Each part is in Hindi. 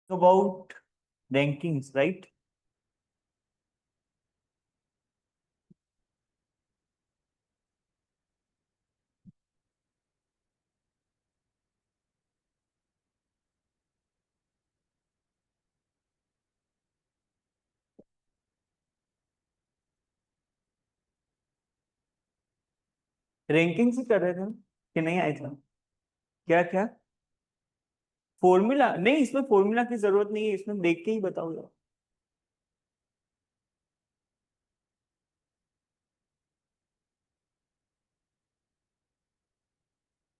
about rankings, right? रैंकिंग से कर रहे थे कि नहीं आए थे? क्या क्या? फॉर्मूला नहीं, इसमें फॉर्मूला की जरूरत नहीं है, इसमें देख के ही बताओ यार।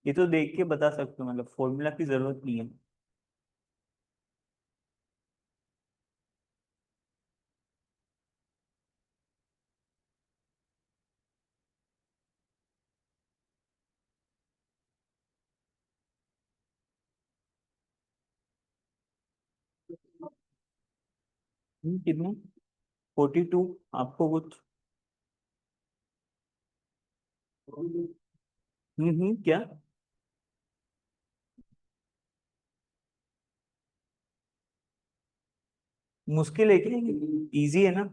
ये तो देख के बता सकते हो, मतलब फॉर्मूला की जरूरत नहीं है। कितने? 42? आपको कुछ? क्या? मुश्किल है क्या? इजी है ना?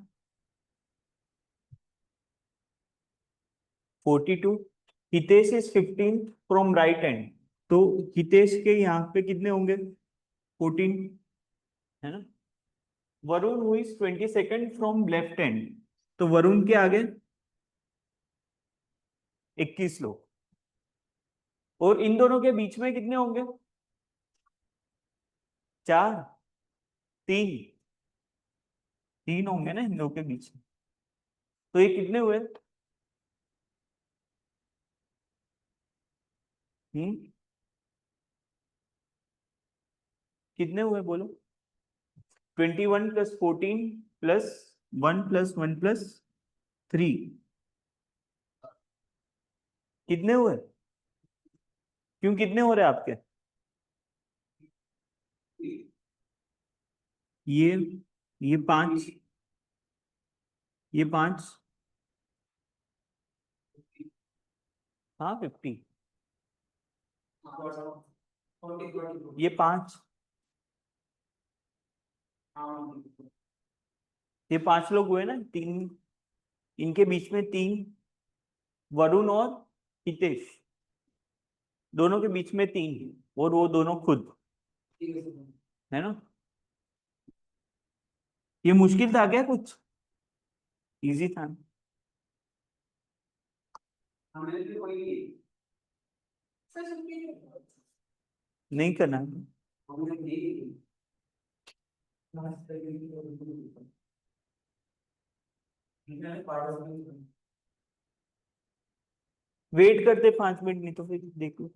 42। Hitesh is 15 from right hand, तो हितेश के यहाँ पे कितने होंगे? 14, है ना? Varun who is 22nd from left hand, तो वरुण के आगे 21 लोग। और इन दोनों के बीच में कितने होंगे? 4? 3? 3 होंगे ना इन लोगों के बीच में। तो ये कितने हुए? हम्म कितने हुए बोलो? 21 + 14 +1 + 1 + 3। कितने हुए? क्यों, कितने हो रहे हैं आपके? ये ये 5, ये 5। हाँ 50। ये 5, ये 5 लोग हुए ना, 3। इनके बीच में 3, वरुण और हितेश, दोनों के बीच में 3, और वो दोनों खुद, है ना? ये मुश्किल था क्या कुछ? इजी था? नहीं करना है? वेट करते 5 मिनट, नहीं तो फिर देख लो।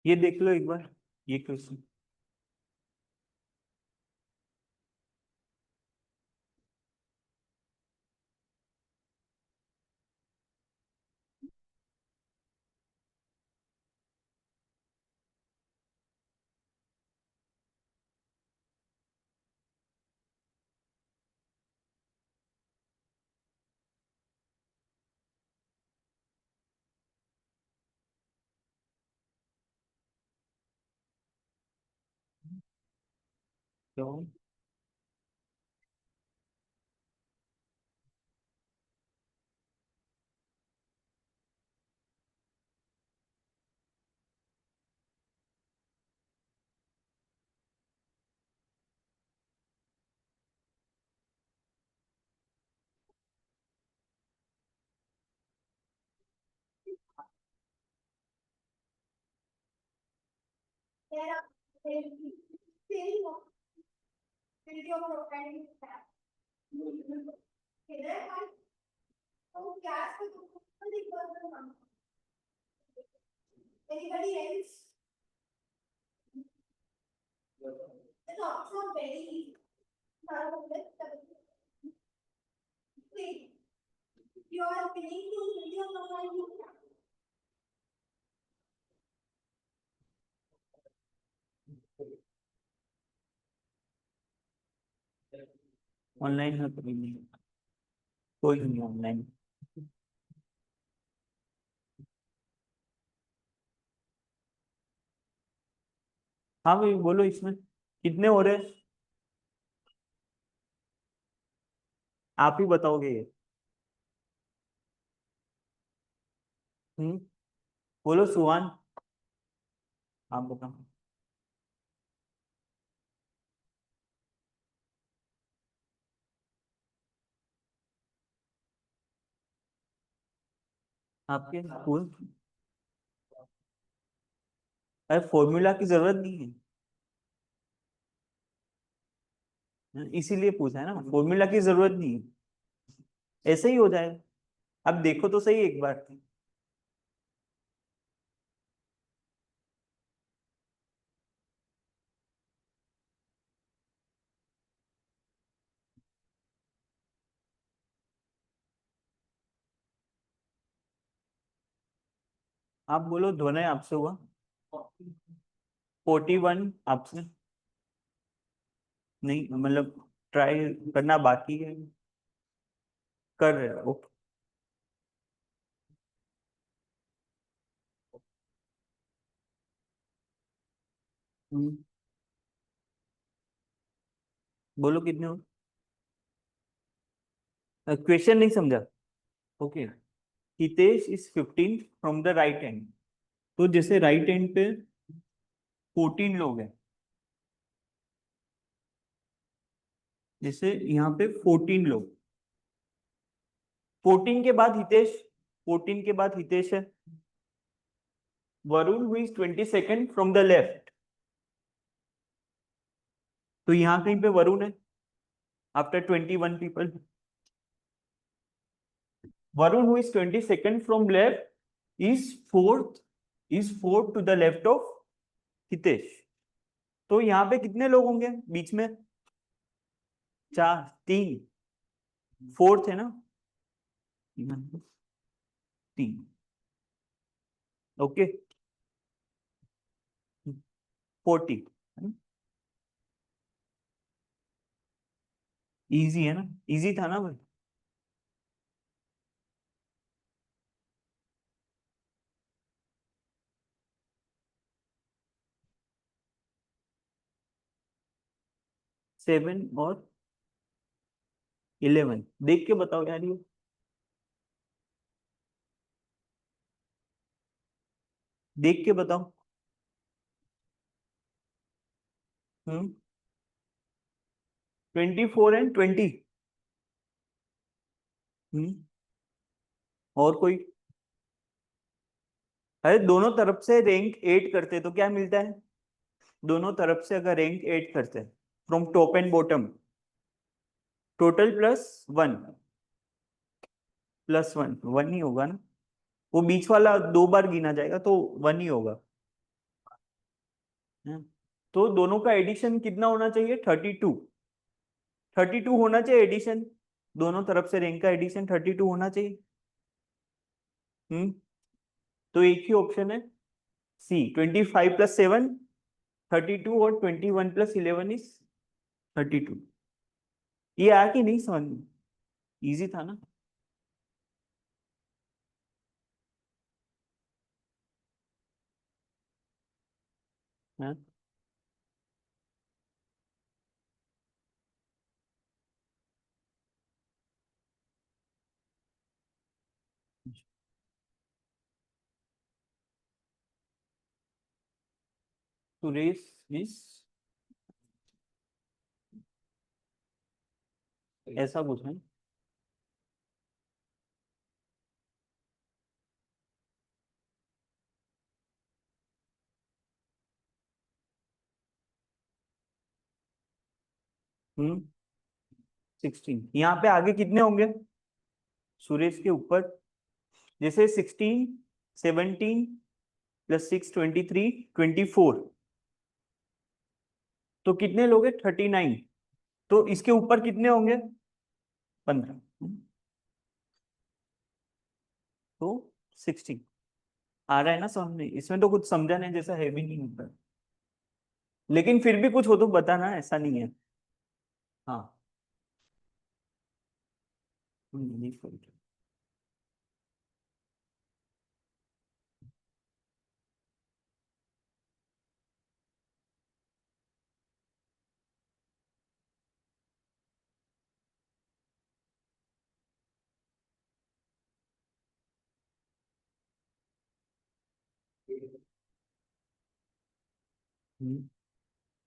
ये देख लो एक बार, ये क्वेश्चन। तो ऑनलाइन है, कोई नहीं, कोई नहीं ऑनलाइन। हाँ भाई बोलो, इसमें कितने हो रहे हैं? आप ही बताओगे ये। हम्म, बोलो सुहान, आप बताओ। आपके स्कूल, अरे फॉर्मूला की जरूरत नहीं है, इसीलिए पूछा है ना, फॉर्मूला की जरूरत नहीं है, ऐसे ही हो जाएगा। अब देखो तो सही एक बार। आप बोलो, धोना आपसे हुआ 41, आपसे नहीं, मतलब ट्राई करना बाकी है, कर रहे हो ओके। हम्म, बोलो कितने हो। क्वेश्चन नहीं समझा। Okay, Hitesh is 15 from the right and. तो जैसे राइट एंड पे 14 लोग हैं, जैसे यहाँ पे 14 लोग, 14 के बाद हितेश, 14 के बाद हितेश है। Varun who is 22nd from the left, तो यहाँ कहीं पे वरुण है after 21 people. Varun who is 22nd from left is fourth, is fourth to the left of Hitesh. तो यहाँ पे कितने लोग होंगे बीच में? चार, तीन, फोर्थ है ना, तीन। ओके, 40। इजी है ना, इजी था ना भाई। 7 और 11 देख के बताओ यार ये। देख के बताओ। 24 एंड 20। हम्म, और कोई? अरे दोनों तरफ से रैंक 8 करते तो क्या मिलता है? दोनों तरफ से अगर रैंक 8 करते, from top and bottom, total plus 1, plus 1, 1 ही होगा ना, वो बीच वाला 2 बार गिना जाएगा तो 1 ही होगा। है। तो दोनों का एडिशन कितना होना चाहिए? 32। 32 होना चाहिए एडिशन, दोनों तरफ से रैंक का एडिशन 32 होना चाहिए। हम्म। तो एक ही ऑप्शन है सी, 25 + 7 32, और 21 + 11 इज 32। ये आया कि नहीं समझ में? इजी था ना? हाँ? सुरेश इज, ऐसा कुछ है। हम्म। 16, यहाँ पे आगे कितने होंगे सुरेश के ऊपर? जैसे 16, 17 + 6 23, 24, तो कितने लोग हैं? 39। तो इसके ऊपर कितने होंगे? 15। तो 16 आ रहा है ना समझ में? इसमें तो कुछ समझा नहीं जैसा है भी नहीं होता, लेकिन फिर भी कुछ हो तो बताना, ऐसा नहीं है। हाँ। नहीं समझा।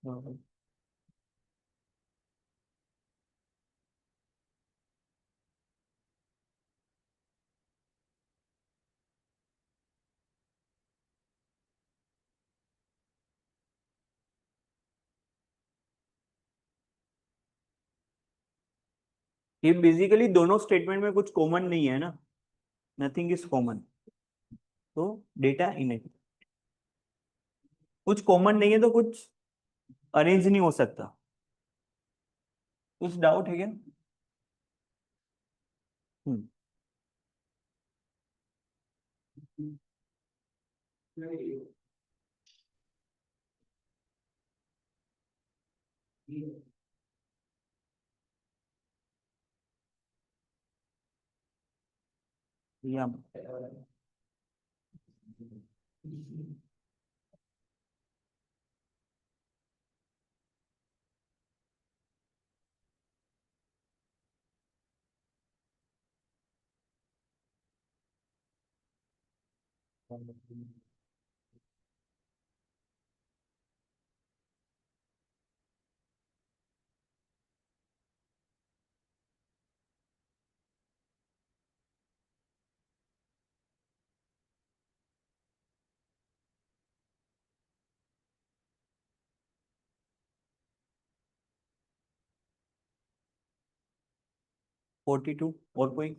हाँ। ये बेसिकली दोनों स्टेटमेंट में कुछ कॉमन नहीं है ना, नथिंग इज कॉमन। तो डेटा इन, कुछ कॉमन नहीं है तो कुछ अरेंज नहीं हो सकता। कुछ डाउट है क्या? हम्म। या 42, और कोई?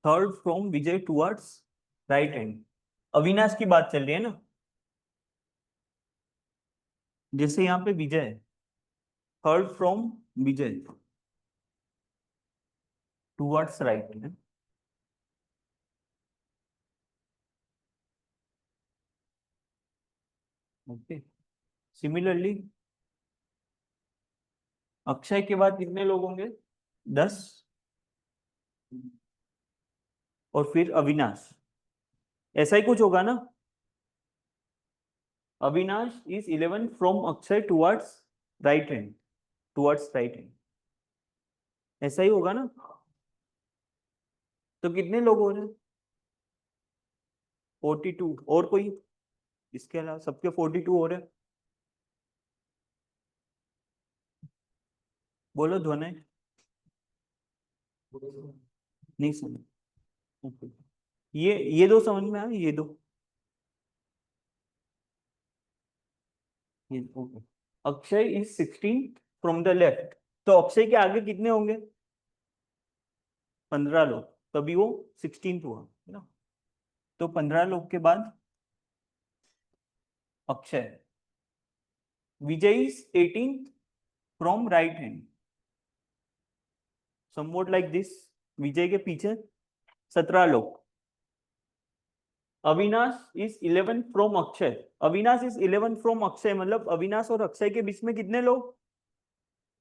Third from Vijay towards right hand, Avinash की बात चल रही है ना? जैसे यहाँ पे विजय है, third from Vijay towards right है। ओके। सिमिलरली अक्षय के बाद कितने लोग होंगे? 10। और फिर अविनाश, ऐसा ही कुछ होगा ना? Avinash is 11 from Akshay towards right hand, towards right hand, ऐसा ही होगा ना? तो कितने लोग हो रहे? 42, और कोई इसके अलावा? सबके 42 हो रहे? बोलो ध्वनि। नहीं समझ। ओके। ये दो समझ में आया, ये दो, ये okay. Akshay is 16 from the left, तो अक्षय के आगे कितने होंगे? 15 लोग, तभी वो 16 हुआ है ना। तो 15 लोग के बाद Akshay, Vijay is 18 from right hand, somewhat like this. Vijay के पीछे 17 लोग। Avinash is 11 from Akshay, Avinash is 11 from Akshay, मतलब अविनाश और अक्षय के बीच में कितने लोग?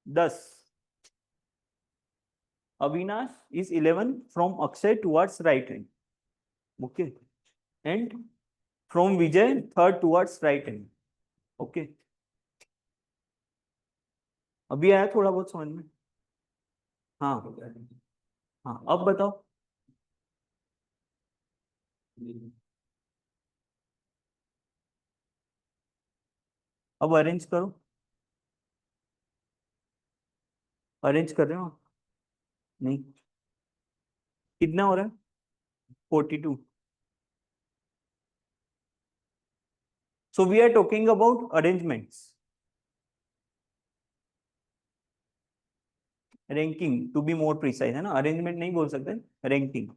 10। Avinash is 11 from Akshay towards right hand, okay, and from Vijay third towards right hand, okay. अभी आया थोड़ा बहुत समझ में? हाँ हाँ, अब बताओ। अब अरेंज करो, अरेंज कर रहे हो? नहीं, कितना हो रहा है? 42। So we are talking about arrangements, ranking to be more precise, है ना, अरेंजमेंट नहीं बोल सकते, रैंकिंग।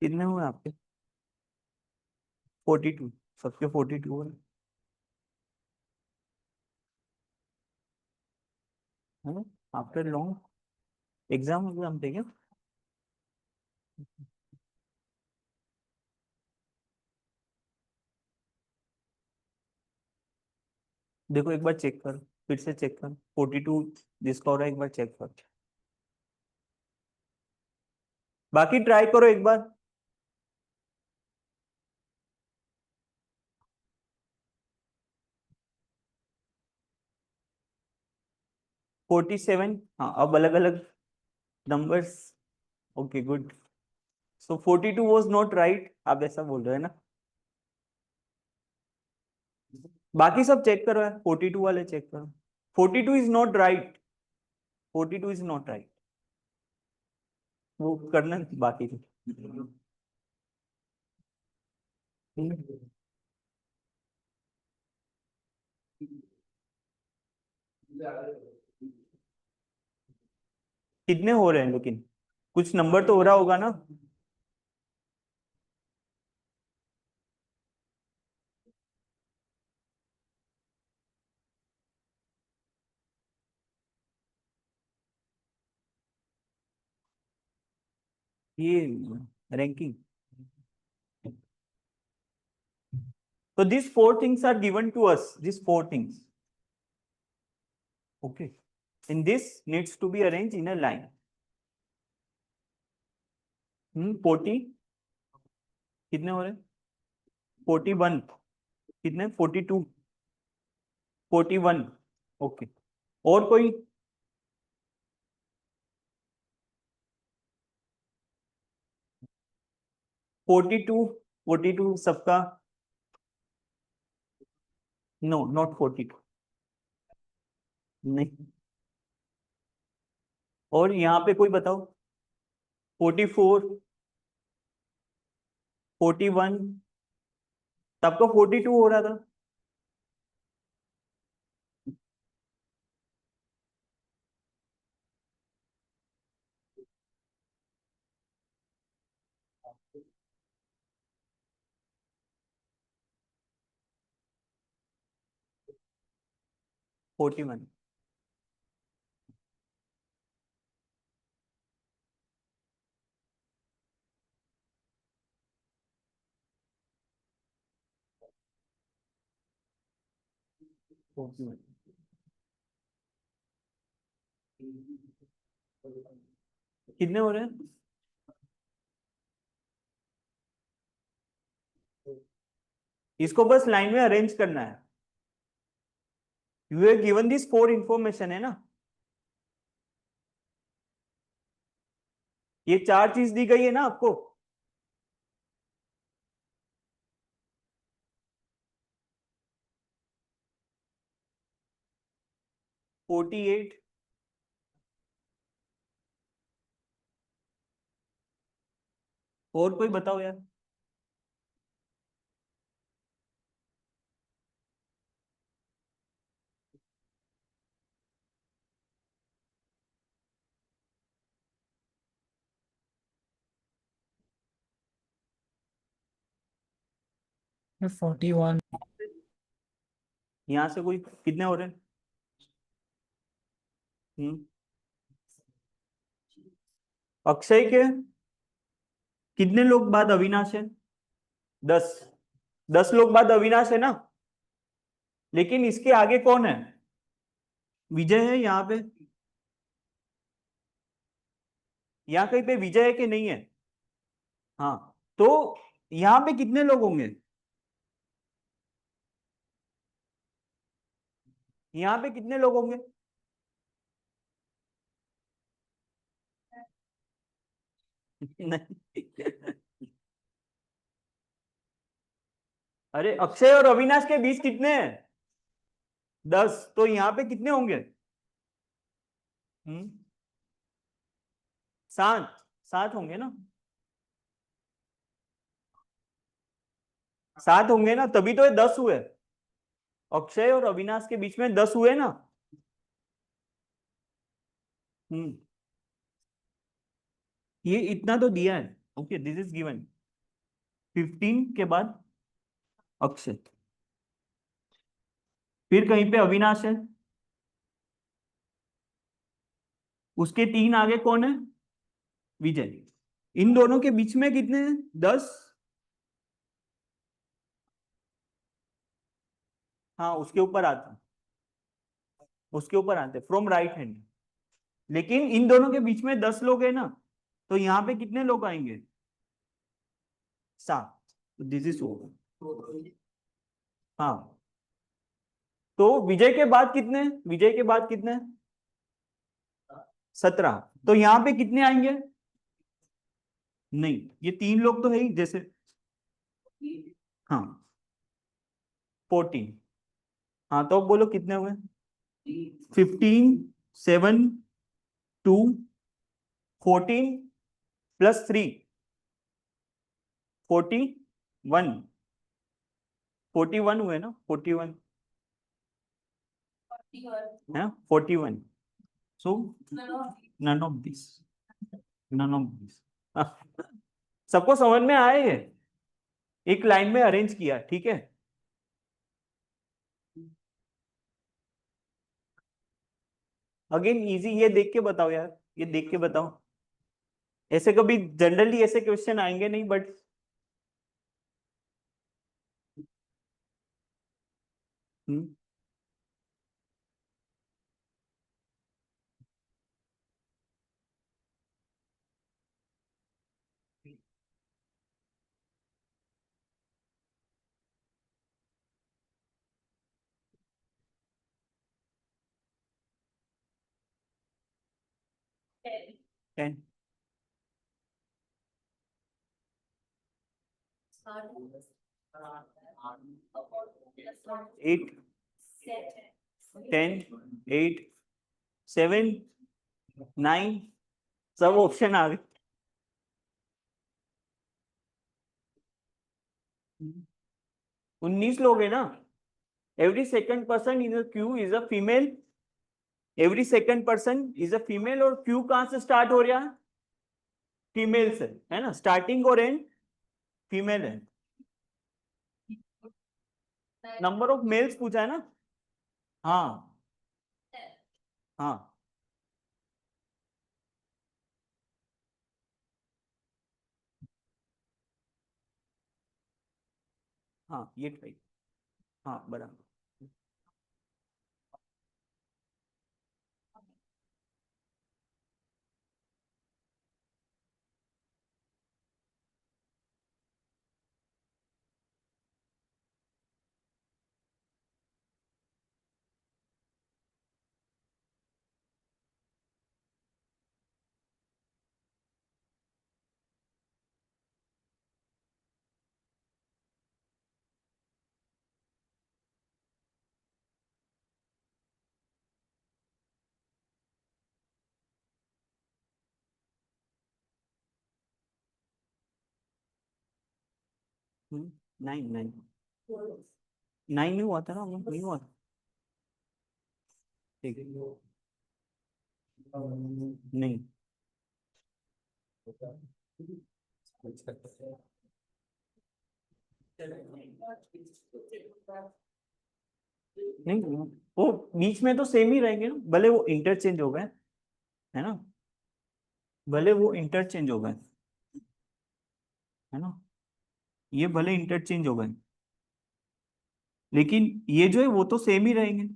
कितने हुए आपके? 42, सबके 42 हो रहे हैं ना, आफ्टर लॉन्ग एग्जाम, एग्जाम थे क्या? देखो एक बार चेक कर, फिर से चेक कर, 42 जिसका हो रहा है, एक बार चेक कर, बाकी ट्राई करो एक बार। 47, हाँ, अब अलग अलग numbers, okay good. So 42 was not right, आप ऐसा बोल रहे हैं ना? बाकी सब चेक करो यार, 42 वाले चेक करो। 42 is not right, 42 is not right, वो करना बाकी थी। कितने हो रहे हैं लेकिन, कुछ नंबर तो हो रहा होगा ना? ये ranking, so these four things are given to us, these four things, okay, and this needs to be arranged in a line. 40, कितने हो रहे हैं? 41, कितने? 42, 41, ओके। और कोई? 42, 42 सबका? नो, नॉट 42, नहीं। और यहाँ पे कोई बताओ, 44, 41, सबका 42 हो रहा था। 41, कितने हो रहे हैं? इसको बस लाइन में अरेंज करना है। You have given this 4 information है ना, ये 4 चीज दी गई है ना आपको। Forty eight. और कोई बताओ यार। मैं 41। यहाँ से कोई कितने हो रहे हैं? अक्षय के कितने लोग बाद अविनाश है? 10। 10 लोग बाद अविनाश है ना। लेकिन इसके आगे कौन है? विजय है यहाँ पे। यहाँ कहीं पे विजय है कि नहीं है? हाँ, तो यहाँ पे कितने लोग होंगे? यहाँ पे कितने लोग होंगे? नहीं। अरे अक्षय और अविनाश के बीच कितने हैं? 10, तो यहाँ पे कितने होंगे? हम्म 7। 7 होंगे ना। 7 होंगे ना, तभी तो ये 10 हुए। अक्षय और अविनाश के बीच में 10 हुए ना। हम्म ये इतना तो दिया है। Okay, this is given. 15 के बाद अक्षय, फिर कहीं पे अविनाश है, उसके 3 आगे कौन है? विजय। इन दोनों के बीच में कितने हैं? 10। हाँ, उसके ऊपर आते, उसके ऊपर आते फ्रॉम राइट हैंड। लेकिन इन दोनों के बीच में 10 लोग है ना, तो यहाँ पे कितने लोग आएंगे? 7। This is over. हाँ, तो विजय के बाद कितने? विजय के बाद कितने? 17। तो यहाँ पे कितने आएंगे? नहीं, ये 3 लोग तो है ही जैसे। हाँ, 14। हाँ, तो अब बोलो कितने हुए? 15, 7, 2, 14 प्लस 3, 41। 41 हुए ना, 41 है, 41। So none of this, none of this. सबको समझ में आए ये? एक लाइन में अरेंज किया, ठीक है। अगेन इजी, ये देख के बताओ यार, ये देख के बताओ। ऐसे कभी जनरली ऐसे क्वेश्चन आएंगे नहीं, बट 10, 8, 10, 8, 7, 9, सब ऑप्शन आ गए। 19 लोग है ना। Every second person in Q is a female. Every second person is a female, और क्यू कहां से स्टार्ट हो रहा है? फीमेल से, है ना, स्टार्टिंग और एंड फीमेल है। नंबर ऑफ मेल्स पूछा है ना। हाँ। हाँ। हाँ, ये ट्राई। हाँ, बराबर। नाइन नाइन नाइन नहीं हुआ था ना, नहीं हुआ था। ठीक है। नहीं नहीं, वो बीच में तो सेम ही रहेंगे ना, भले वो इंटरचेंज हो गए, है ना, भले वो इंटरचेंज हो गए, है ना, ये भले इंटरचेंज हो गए, लेकिन ये जो है वो तो सेम ही रहेंगे,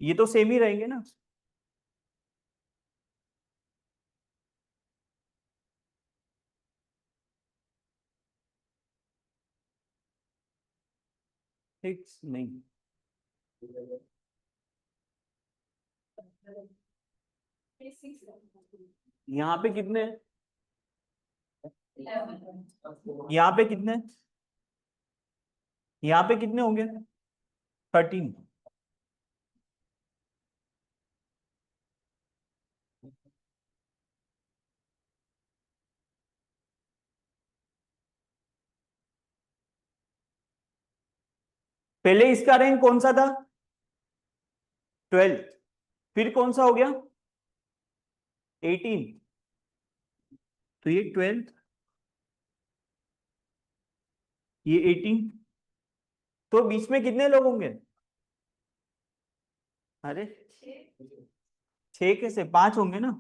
ये तो सेम ही रहेंगे ना। सिक्स नहीं, यहाँ पे कितने हैं? यहाँ पे कितने हैं? यहाँ पे कितने होंगे? 13। पहले इसका रैंक कौन सा था? 12। फिर कौन सा हो गया? 18। तो ये 12, ये 18, तो बीच में कितने लोग होंगे? अरे छह कैसे, पांच होंगे ना,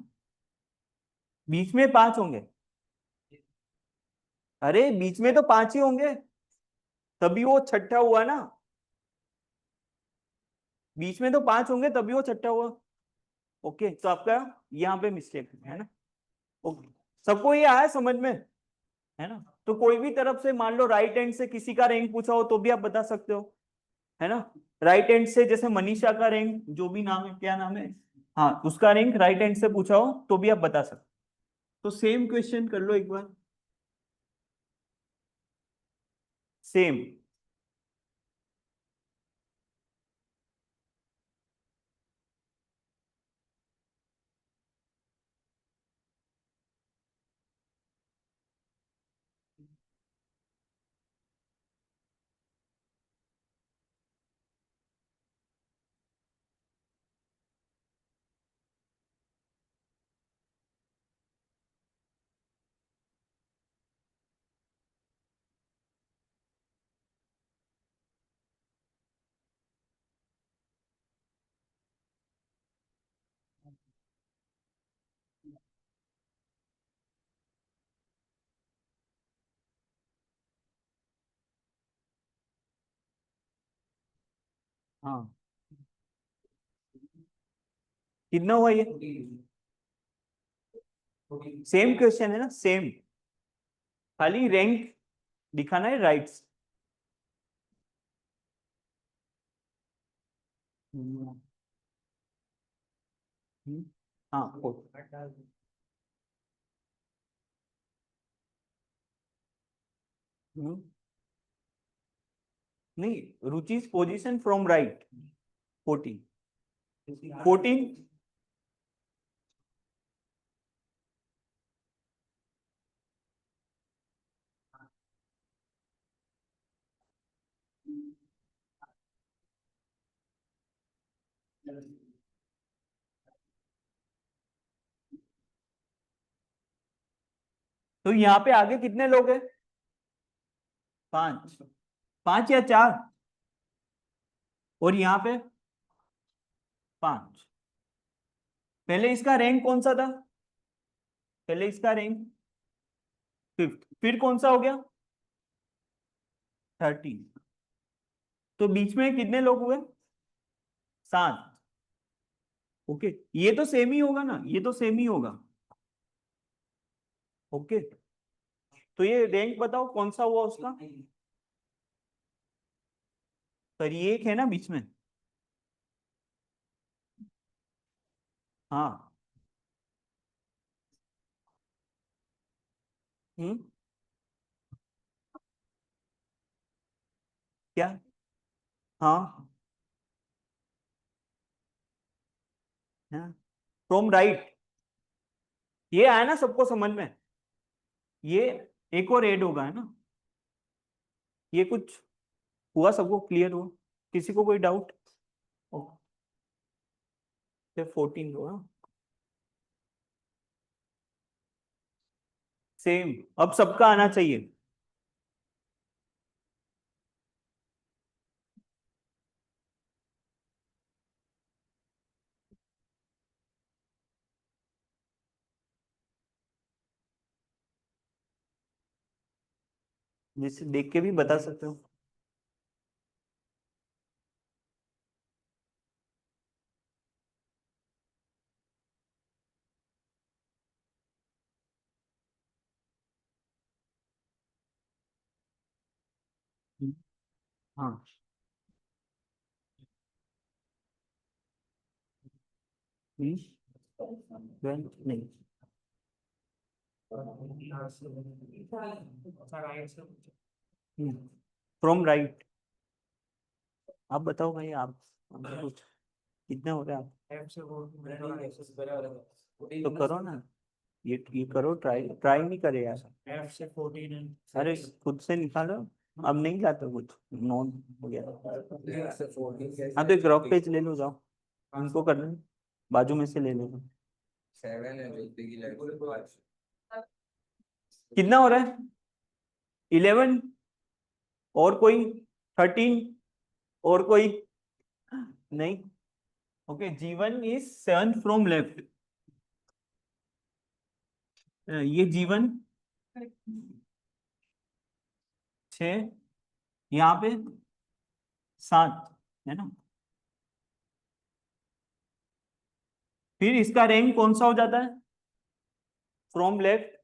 बीच में पांच होंगे। अरे बीच में तो पांच ही होंगे, तभी वो छठा हुआ ना, बीच में तो पांच होंगे तभी वो छठा हुआ। ओके, तो आपका यहाँ पे मिस्टेक है ना। ओके, सबको ये आया समझ में, है ना। तो कोई भी तरफ से मान लो राइट हैंड से किसी का रैंक पूछा हो तो भी आप बता सकते हो, है ना। राइट हैंड से जैसे मनीषा का रैंक, जो भी नाम है, क्या नाम है, हाँ, उसका रैंक राइट हैंड से पूछा हो तो भी आप बता सकते हो। तो सेम क्वेश्चन कर लो एक बार, सेम। हाँ, कितना हुआ ये? सेम क्वेश्चन है ना, सेम, खाली रैंक दिखाना है राइट्स। हाँ, हम्म, नहीं, रुचि's पोजीशन फ्रॉम राइट 14, 14। तो यहाँ पे आगे कितने लोग हैं? पांच, पांच या चार, और यहाँ पे पांच। पहले इसका रैंक कौन सा था? पहले इसका रैंक फिफ्थ, फिर कौन सा हो गया? 13। तो बीच में कितने लोग हुए? सात। ओके, ये तो सेम ही होगा ना, ये तो सेम ही होगा। ओके, तो ये रैंक बताओ कौन सा हुआ उसका? पर ये एक है ना बीच में। हाँ। हम्म, क्या? हाँ, फ्रॉम राइट, ये आया ना सबको समझ में, ये एक और ऐड होगा, है ना। ये कुछ हुआ, सबको क्लियर हुआ? किसी को कोई डाउट? ओके 14 हुआ, सेम। अब सबका आना चाहिए। जिसे देख के भी बता सकते हो। हाँ नहीं, फ्रॉम राइट। आप बताओ भाई, आप कुछ कितने हो रहे हैं आप? तो करो ना, ये करो, ट्राई ट्राई नहीं करे यार। F से 14 and अरे खुद से निकालो। अब नहीं जाता कुछ, नोट हो गया। हाँ तो एक रॉक पेज ले लो, जाओ उनको करना, बाजू में से ले लो। कितना हो रहा है? 11। और कोई? 13? और कोई? नहीं। Okay, G1 is 7 from left. ये G1 6, यहाँ पे 7, है ना? फिर इसका रैंक कौन सा हो जाता है? From left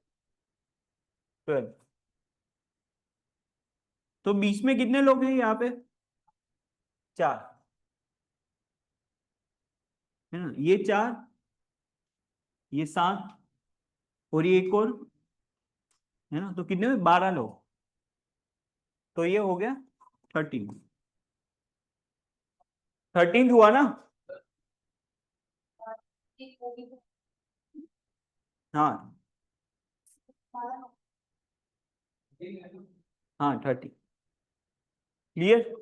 12। तो बीच में कितने लोग हैं यहाँ पे? 4, है ना? ये 4, ये 7, और ये एक और, है ना? तो कितने में? 12 लोग। तो ये हो गया 13। 13 हुआ ना? हाँ हाँ 30। Clear?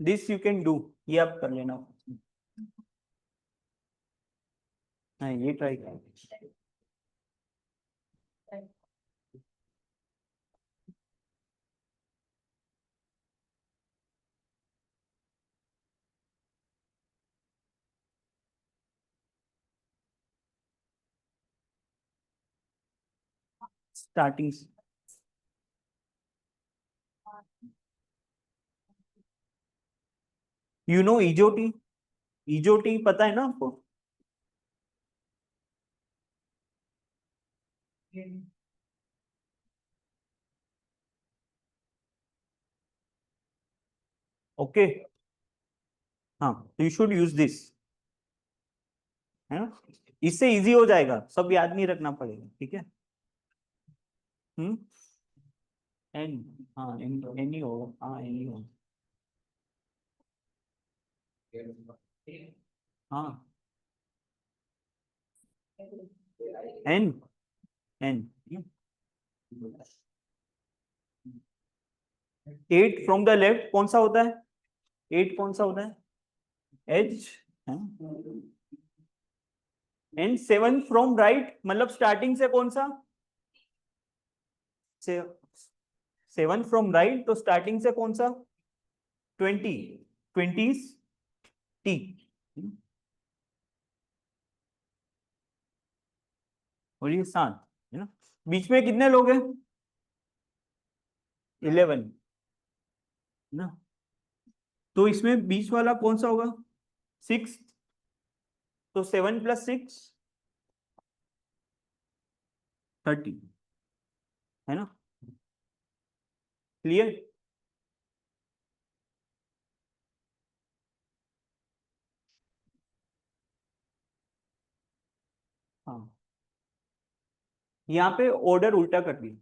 This you can do, ये आप कर लेना। हाँ ये ट्राई कर। Starting you know इजोटी? इजोटी पता है ना आपको? ओके, हाँ यू शुड यूज दिस, है ना? इससे इजी हो जाएगा, सब याद नहीं रखना पड़ेगा, ठीक है? हम्म। एन, हाँ एन ही होगा, हाँ एन ही होगा। हाँ N, N 8 from the left कौन सा होता है? 8 कौन सा होता है? एच। एंड 7 फ्रॉम राइट, मतलब स्टार्टिंग से कौन सा? 7 फ्रॉम राइट, तो स्टार्टिंग से कौन सा? 20, 20 टी, और ये 7, है ना? बीच में कितने लोग हैं? 11 ना? तो इसमें बीच वाला कौन सा होगा? 6। तो 7 + 6 30, है ना? क्लियर? हाँ, यहाँ पे ऑर्डर उल्टा कर दिया,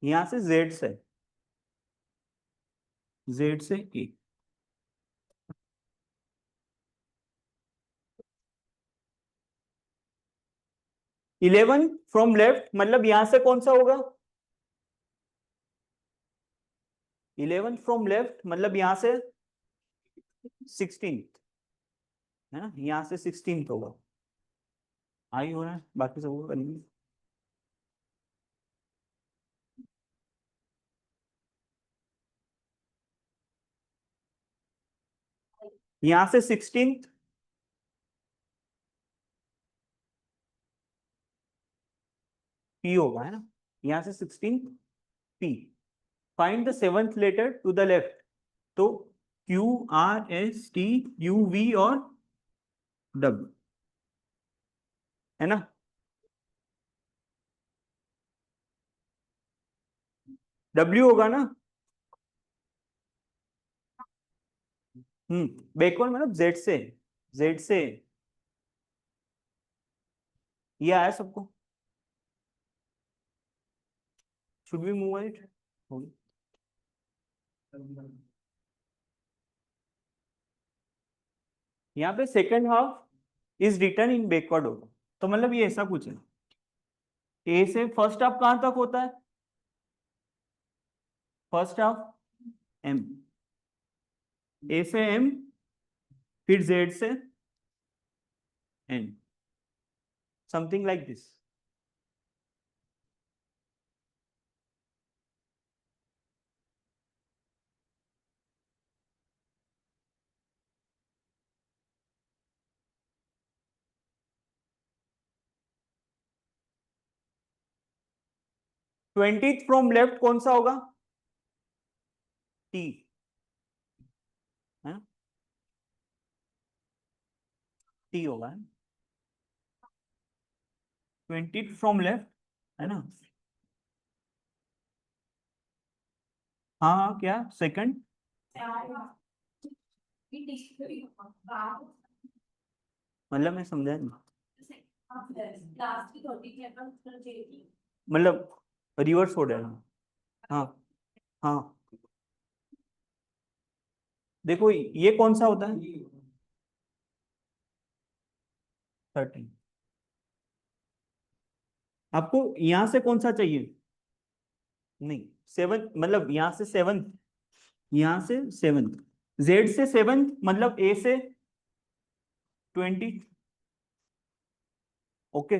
यहाँ से जेड से, जेड से ए। 11 फ्रॉम लेफ्ट मतलब यहां से कौन सा होगा? 11 फ्रॉम लेफ्ट मतलब यहां से 16, है ना, यहां से 16 होगा। आई हो रहा है, बाकी सब होगा नहीं। यहां से 16 पी होगा, है ना, यहां से 16 P. Find the seventh letter to the left. तो Q R S T U V और डब्ल्यू, है ना। डब्ल्यू होगा ना। बैकवर्ड मतलब जेड से, जेड से ये आया सबको। Should be move it. यहाँ पे second half is return in backward होगा, तो मतलब ये ऐसा कुछ है। ए से फर्स्ट हाफ कहां तक होता है? फर्स्ट हाफ एम, ए से एम, फिर जेड से N, something like this. 20th from left कौन सा होगा? टी, है, टी होगा। 20th फ्रॉम लेफ्ट, है ना। हाँ हाँ, क्या सेकंड? मतलब मैं समझा नहीं। मतलब रिवर्स ऑर्डर। हाँ हाँ, देखो ये कौन सा होता है? 13। आपको यहां से कौन सा चाहिए? नहीं, 7 मतलब यहां से 7, यहां से 7, जेड से 7 मतलब ए से 20। ओके,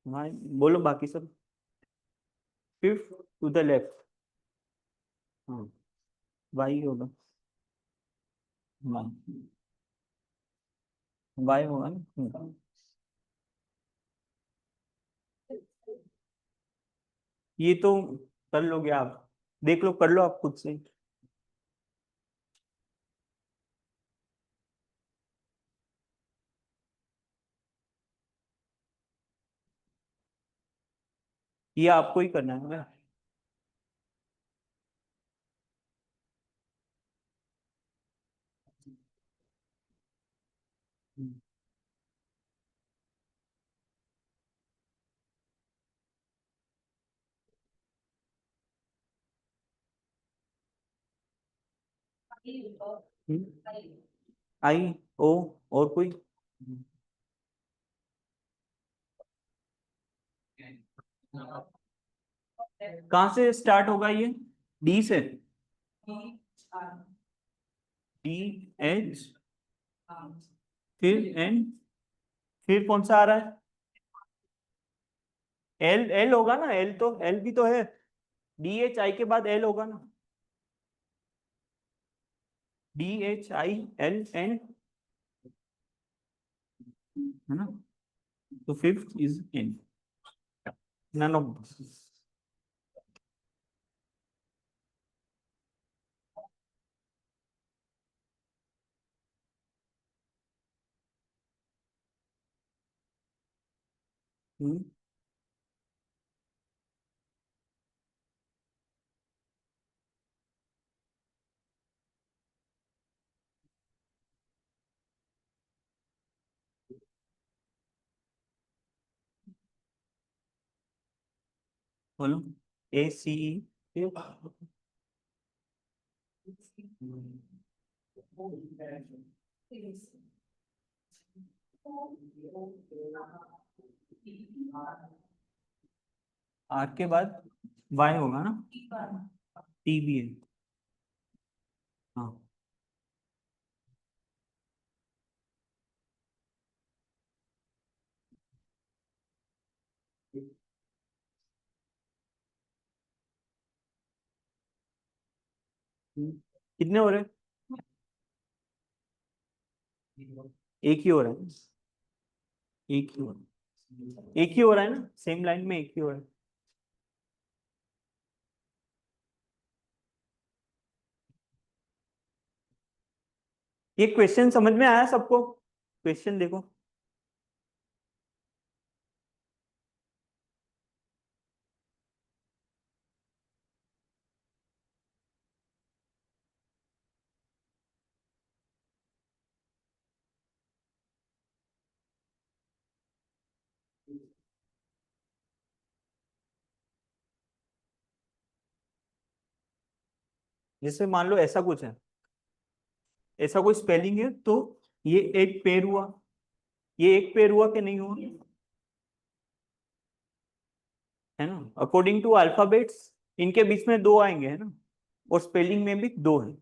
हाँ बोलो बाकी सब। 5th टू द लेफ्ट, हाँ वाई होगा, वाई होगा ना। ये तो कर लोगे आप, देख लो, कर लो आप खुद से। ये आपको ही करना है। आई ओ, और कोई? कहाँ से स्टार्ट होगा ये? डी से, डी एच, फिर एन, फिर कौन सा आ रहा है? एल, एल होगा ना, एल तो, एल भी तो है। डी एच आई के बाद एल होगा ना, D H I L N, है ना। तो fifth is N, none of. बोलो, ए सी ई, आर के बाद वाई होगा ना, टी भी है। हाँ कितने हो रहे हैं? एक ही हो रहा है, एक ही हो रहा है, एक ही हो रहा है ना, सेम लाइन में एक ही हो रहा है। ये क्वेश्चन समझ में आया सबको? क्वेश्चन देखो। जैसे मान लो ऐसा कुछ है, ऐसा कोई स्पेलिंग है, तो ये एक पेयर हुआ, ये एक पेयर हुआ कि नहीं हुआ, है ना? अकॉर्डिंग टू अल्फाबेट्स इनके बीच में दो आएंगे, है ना? और स्पेलिंग में भी दो है।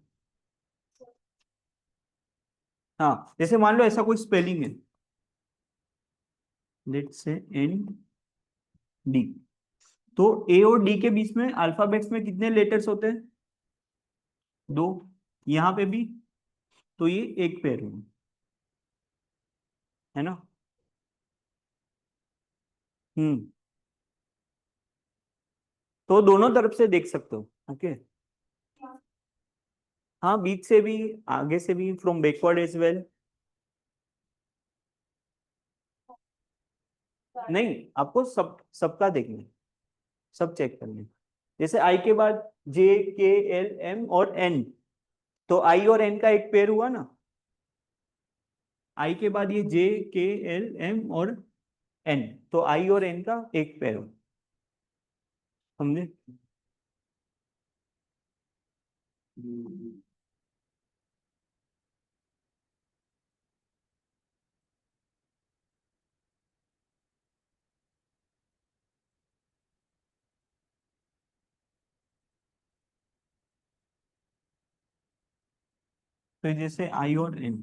हाँ जैसे मान लो ऐसा कोई स्पेलिंग है, लेट्स से एन डी, तो ए और डी के बीच में अल्फाबेट्स में कितने लेटर्स होते हैं? दो। यहाँ पे भी, तो ये एक पेयर है ना? हम्म। तो दोनों तरफ से देख सकते हो, ओके। हाँ बीच से भी, आगे से भी, फ्रॉम बैकवर्ड एज वेल। नहीं, आपको सबका देखना है, सब चेक करना है। जैसे आई के बाद जे के एल एम और एन, तो आई और एन का एक पेयर हुआ ना। आई के बाद ये जे के एल एम और एन, तो आई और एन का एक पेयर हुआ, समझे? तो जैसे आई और एन,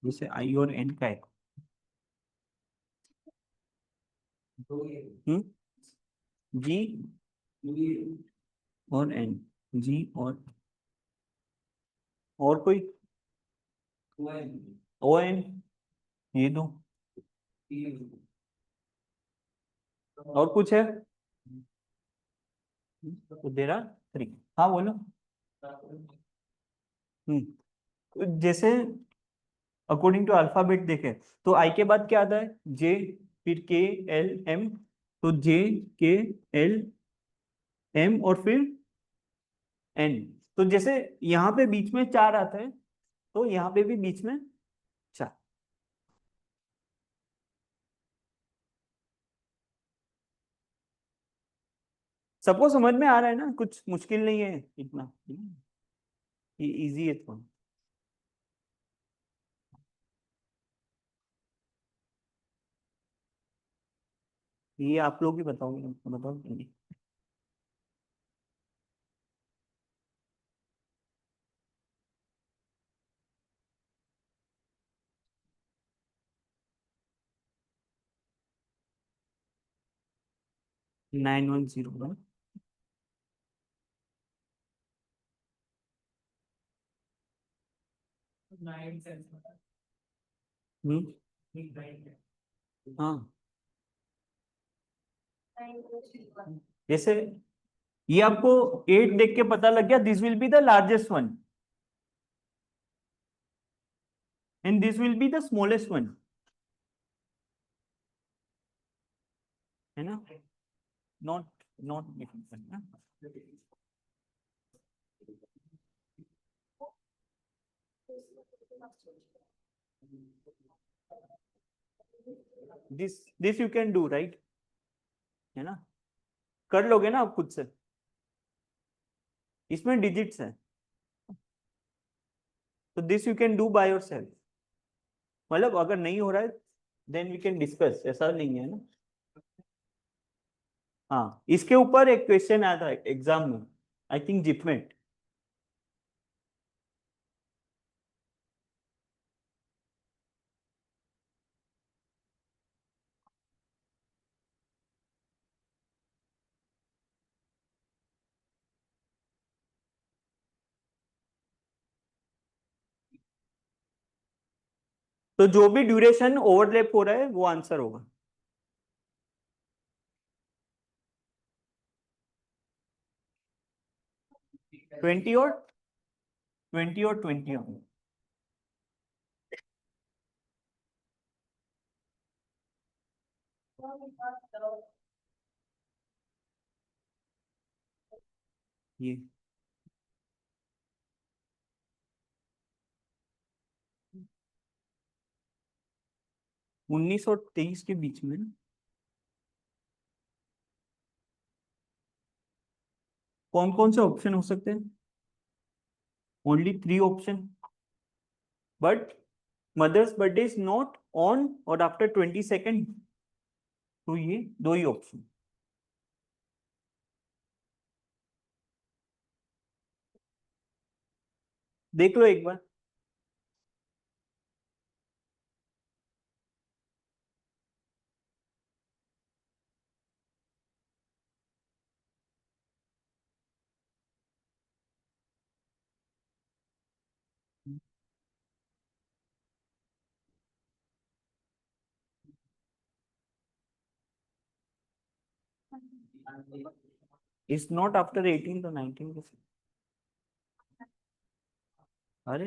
जैसे आई और एन का है, हम्म, जी और एन, जी और कोई, ओ एन, ये दो, और कुछ है? तो देर आर थ्री। हाँ बोलो। जैसे अकॉर्डिंग टू अल्फाबेट देखें, तो आई के बाद क्या आता है? जे, फिर के एल एम, तो जे के एल एम और फिर एन। तो जैसे यहाँ पे बीच में चार आता है, तो यहाँ पे भी बीच में चार। सबको समझ में आ रहा है ना? कुछ मुश्किल नहीं है इतना, ये इजी है थोड़ा। ये आप लोग ही बताओगे, बताओ। 9101। हम्म। हाँ जैसे ये आपको 8 देख के पता लग गया, this will be the largest one and this will be the smallest one, है ना? नॉट नॉट ना। This you can do right, है ना? कर लोगे ना आप खुद से, इसमें डिजिट्स है, तो this you can do by your self. मतलब अगर नहीं हो रहा है, देन वी कैन डिस्कस, ऐसा नहीं है ना? हाँ, इसके ऊपर एक क्वेश्चन आया था एग्जाम में, आई थिंक जिपमेट। तो जो भी ड्यूरेशन ओवरलैप हो रहा है वो आंसर होगा। ट्वेंटी और 20 ये 19 और 23 के बीच में ना? कौन कौन से ऑप्शन हो सकते हैं? Only 3 option, but mother's birthday is not on or after 22nd, तो ये 2 ही ऑप्शन। देख लो एक बार। इज नॉट आफ्टर 18 तो 19 कैसे? अरे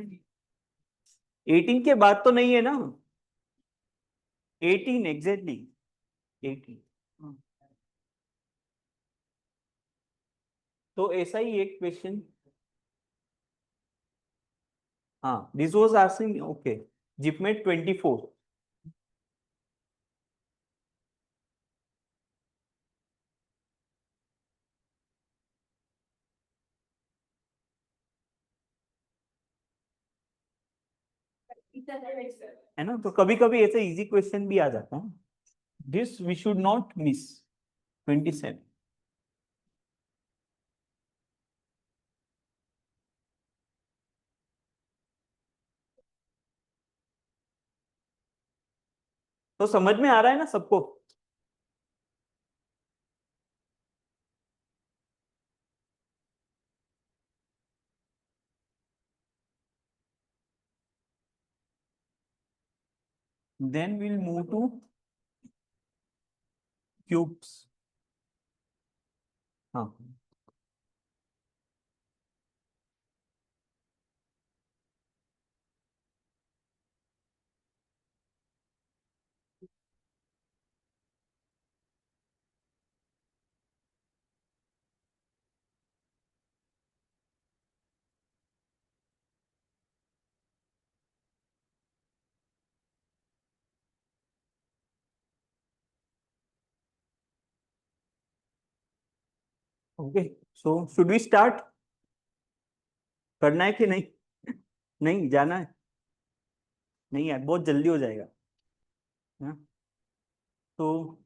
18 के बाद तो नहीं है ना? 18 एग्जैक्टली 18। तो ऐसा ही एक क्वेश्चन। हाँ, this was asking, okay, JIPMAT 24। है ना? तो कभी कभी ऐसे इजी क्वेश्चन भी आ जाता है। This we should not miss. 27। तो समझ में आ रहा है ना सबको? Then will move to cubes. हाँ, okay. So should we start? करना है कि नहीं? नहीं जाना है? नहीं यार, बहुत जल्दी हो जाएगा। हाँ? तो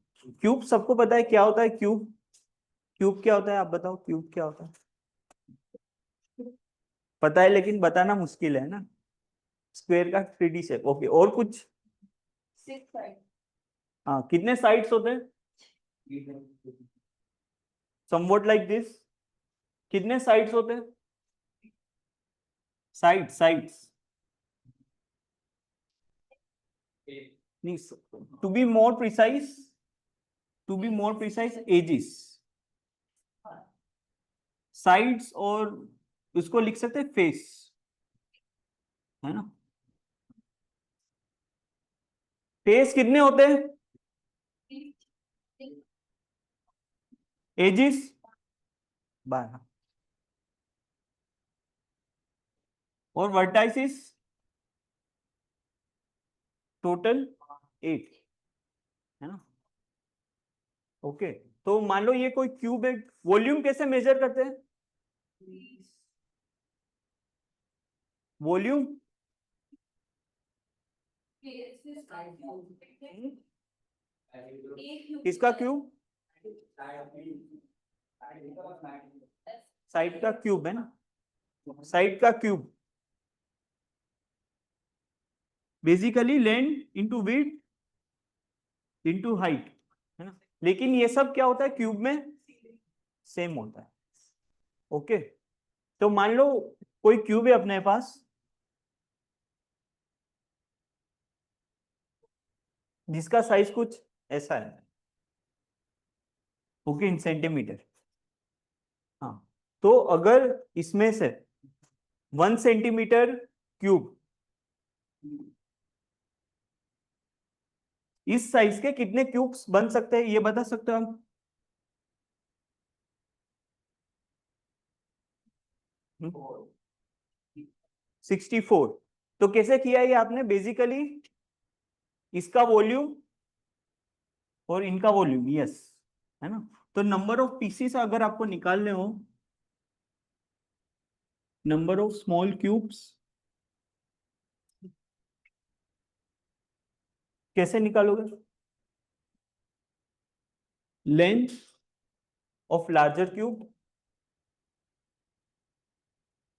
क्यूब सबको पता है क्या होता है? क्यूब, क्यूब क्या होता है? आप बताओ, क्यूब क्या होता है? पता है लेकिन बताना मुश्किल है ना। स्क्वायर का 3D शेप, ओके। और कुछ? हाँ, कितने साइड्स होते हैं? Somewhat like this. कितने साइड्स होते हैं? साइड्स। नहीं, to be more precise edges. Sides, और उसको लिख सकते हैं फेस, है ना? फेस कितने होते हैं? एजिस 12, और वर्टाइसिस टोटल 8, है ना? ओके। तो मान लो ये कोई क्यूब है, वॉल्यूम कैसे मेजर करते हैं? वॉल्यूम किसका क्यूब? साइड का क्यूब है ना, साइड का cube basically length into width into height, है ना। लेकिन ये सब क्या होता है क्यूब में सेम होता है। ओके, तो मान लो कोई क्यूब है अपने पास जिसका साइज कुछ ऐसा है, ओके, इन सेंटीमीटर। हाँ, तो अगर इसमें से 1 सेंटीमीटर क्यूब इस साइज के कितने क्यूब्स बन सकते हैं ये बता सकते हो आप? 64। तो कैसे किया ये आपने? बेसिकली इसका वॉल्यूम और इनका वॉल्यूम, यस, है ना। तो नंबर ऑफ पीसीस अगर आपको निकालने हो, नंबर ऑफ स्मॉल क्यूब्स कैसे निकालोगे? Length of larger cube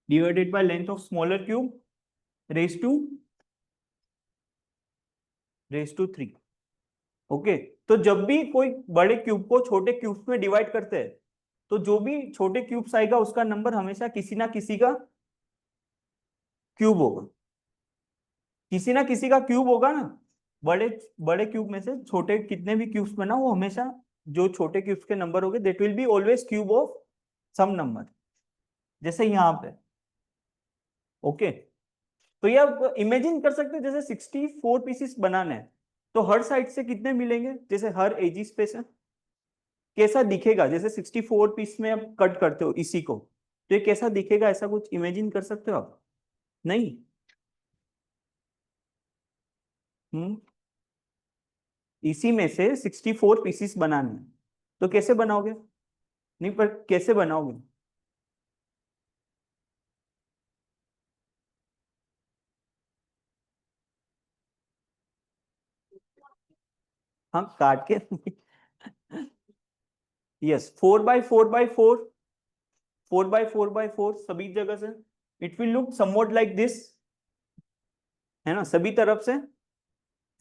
divided by length of smaller cube raise to 3। Okay, तो जब भी कोई बड़े क्यूब को छोटे क्यूब्स में डिवाइड करते हैं तो जो भी छोटे क्यूब्स आएगा उसका नंबर हमेशा किसी ना किसी का क्यूब होगा, किसी ना किसी का क्यूब होगा ना। बड़े बड़े क्यूब में से छोटे कितने भी क्यूब्स बना वो हमेशा जो छोटे क्यूब्स के नंबर होंगे that will be always cube of some number, जैसे यहाँ पे। ओके, तो ये आप इमेजिन कर सकते हैं जैसे 64 पीसेस बनाने हैं तो हर साइड से कितने मिलेंगे, जैसे हर एजी स्पेस है कैसा दिखेगा, जैसे 64 पीस में आप कट करते हो इसी को तो ये कैसा दिखेगा, ऐसा कुछ इमेजिन कर सकते हो आप? नहीं। हम्म, इसी में से 64 पीसेस बनाने हैं तो कैसे बनाओगे? नहीं, पर कैसे बनाओगे? हाँ, काट के yes, 4 by 4 by 4, 4 by 4 by 4 सभी जगह से it will look somewhat like this, है ना, सभी तरफ से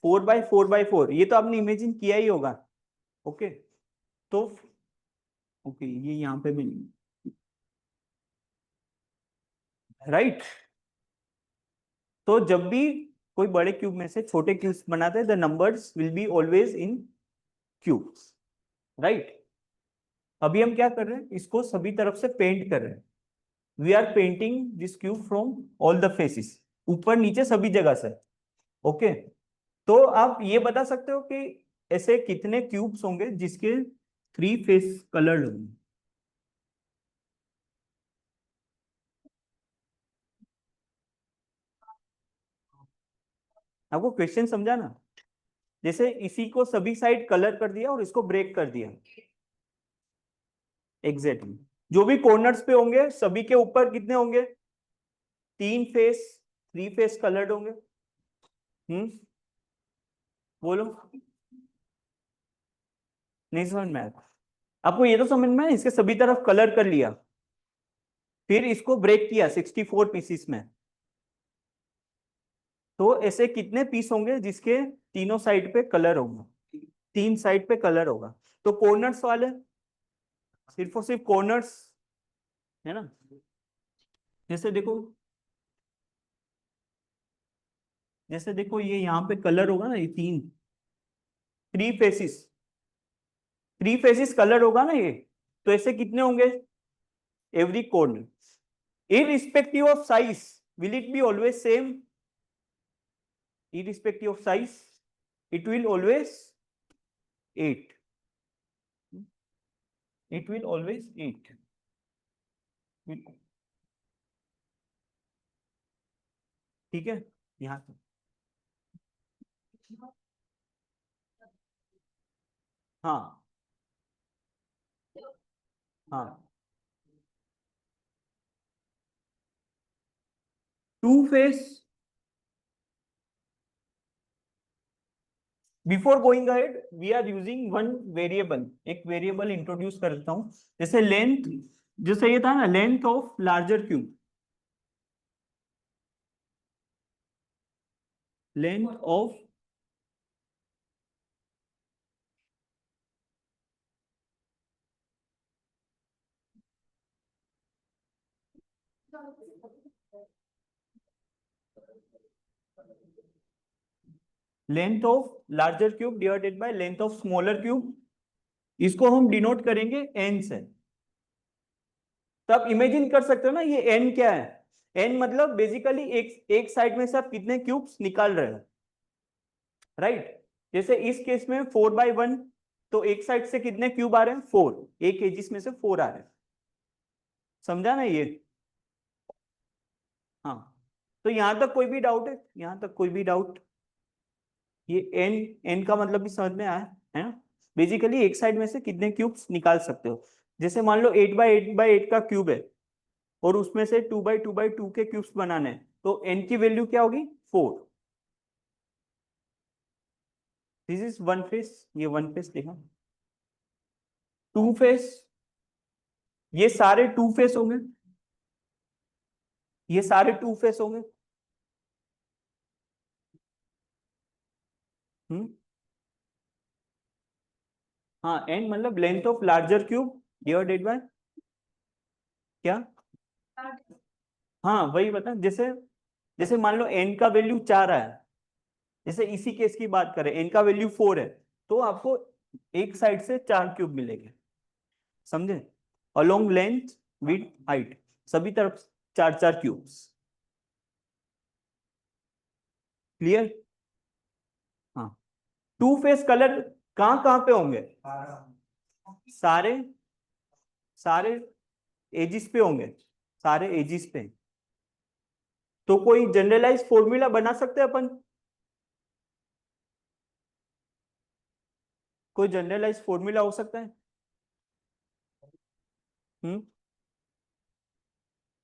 4 बाय 4 बाय 4, ये तो आपने इमेजिन किया ही होगा। ओके, तो ओके ये यहाँ पे भी नहीं, राइट। तो जब भी कोई बड़े क्यूब में से छोटे क्यूब्स बनाते हैं the numbers will be always in cubes, right. अभी हम क्या कर रहे हैं, इसको सभी तरफ से पेंट कर रहे हैं। We are painting this cube from all the faces, ऊपर नीचे सभी जगह से। ओके, तो आप ये बता सकते हो कि ऐसे कितने क्यूब्स होंगे जिसके 3 फेस कलर्ड होंगे? आपको क्वेश्चन समझा ना? जैसे इसी को सभी साइड कलर कर दिया और इसको ब्रेक कर दिया, एग्जैक्टली जो भी कॉर्नर्स पे होंगे सभी के ऊपर कितने होंगे? 3 फेस, 3 फेस कलर्ड होंगे। हम्म, बोलो। नहीं समझ में आया? आपको ये तो समझ में आया, इसके सभी तरफ कलर कर लिया फिर इसको ब्रेक किया 64 पीसीस में, तो ऐसे कितने पीस होंगे जिसके तीनों साइड पे कलर होगा? 3 साइड पे कलर होगा। तो कॉर्नर्स वाले सिर्फ और सिर्फ कॉर्नर्स, है ना। जैसे देखो, जैसे देखो ये यहाँ पे कलर होगा ना, ये 3 फेसिस, 3 फेसिस कलर होगा ना ये, तो ऐसे कितने होंगे every corner, irrespective of size, will it be always same? Irrespective of size, it will always 8, it will always 8। ठीक है, यहाँ से, हाँ हाँ, 2 face before going ahead we are using one variable, एक वेरिएबल इंट्रोड्यूस करता हूं, जैसे लेंथ, जैसे ये था ना length of larger cube, length of length of larger cube divided by length of smaller cube, इसको हम डिनोट करेंगे एन से। तो आप इमेजिन कर सकते हो ना ये एन क्या है, एन मतलब बेसिकली एक साइड में से आप कितने क्यूब्स निकाल रहे हैं, राइट। जैसे इस केस में 4/1, तो एक साइड से कितने क्यूब आ रहे हैं, 4, एक एजिस में से 4 आ रहे हैं, समझा ना ये। हाँ, तो यहां तक कोई भी डाउट है, यहां तक कोई भी डाउट, ये एन, एन का मतलब भी समझ में आया है ना। बेसिकली एक साइड में से कितने क्यूब्स निकाल सकते हो, जैसे मान लो 8/8/8 का क्यूब है और उसमें से 2/2/2 के क्यूब्स बनाने हैं, तो एन की वैल्यू क्या होगी, 4। दिस इज वन फेस, ये वन फेस देखा। टू फेस, ये सारे टू फेस होंगे, ये सारे टू फेस होंगे। हम्म, हाँ, एन मतलब length of larger cube divided bye क्या, हाँ वही बता, जैसे जैसे मान लो एन का वैल्यू 4 है, जैसे इसी केस की बात करें एन का वैल्यू 4 है, तो आपको एक साइड से 4 क्यूब मिलेंगे, समझे, अलोंग लेंथ विथ हाइट, सभी तरफ 4 4 क्यूब्स। क्लियर। हाँ, टू फेस कलर कहाँ कहाँ पे होंगे, सारे सारे एजिस पे होंगे, सारे एजिस पे। तो कोई जनरलाइज फॉर्मूला बना सकते हैं अपन, कोई जनरलाइज फॉर्मूला हो सकता है। हम्म,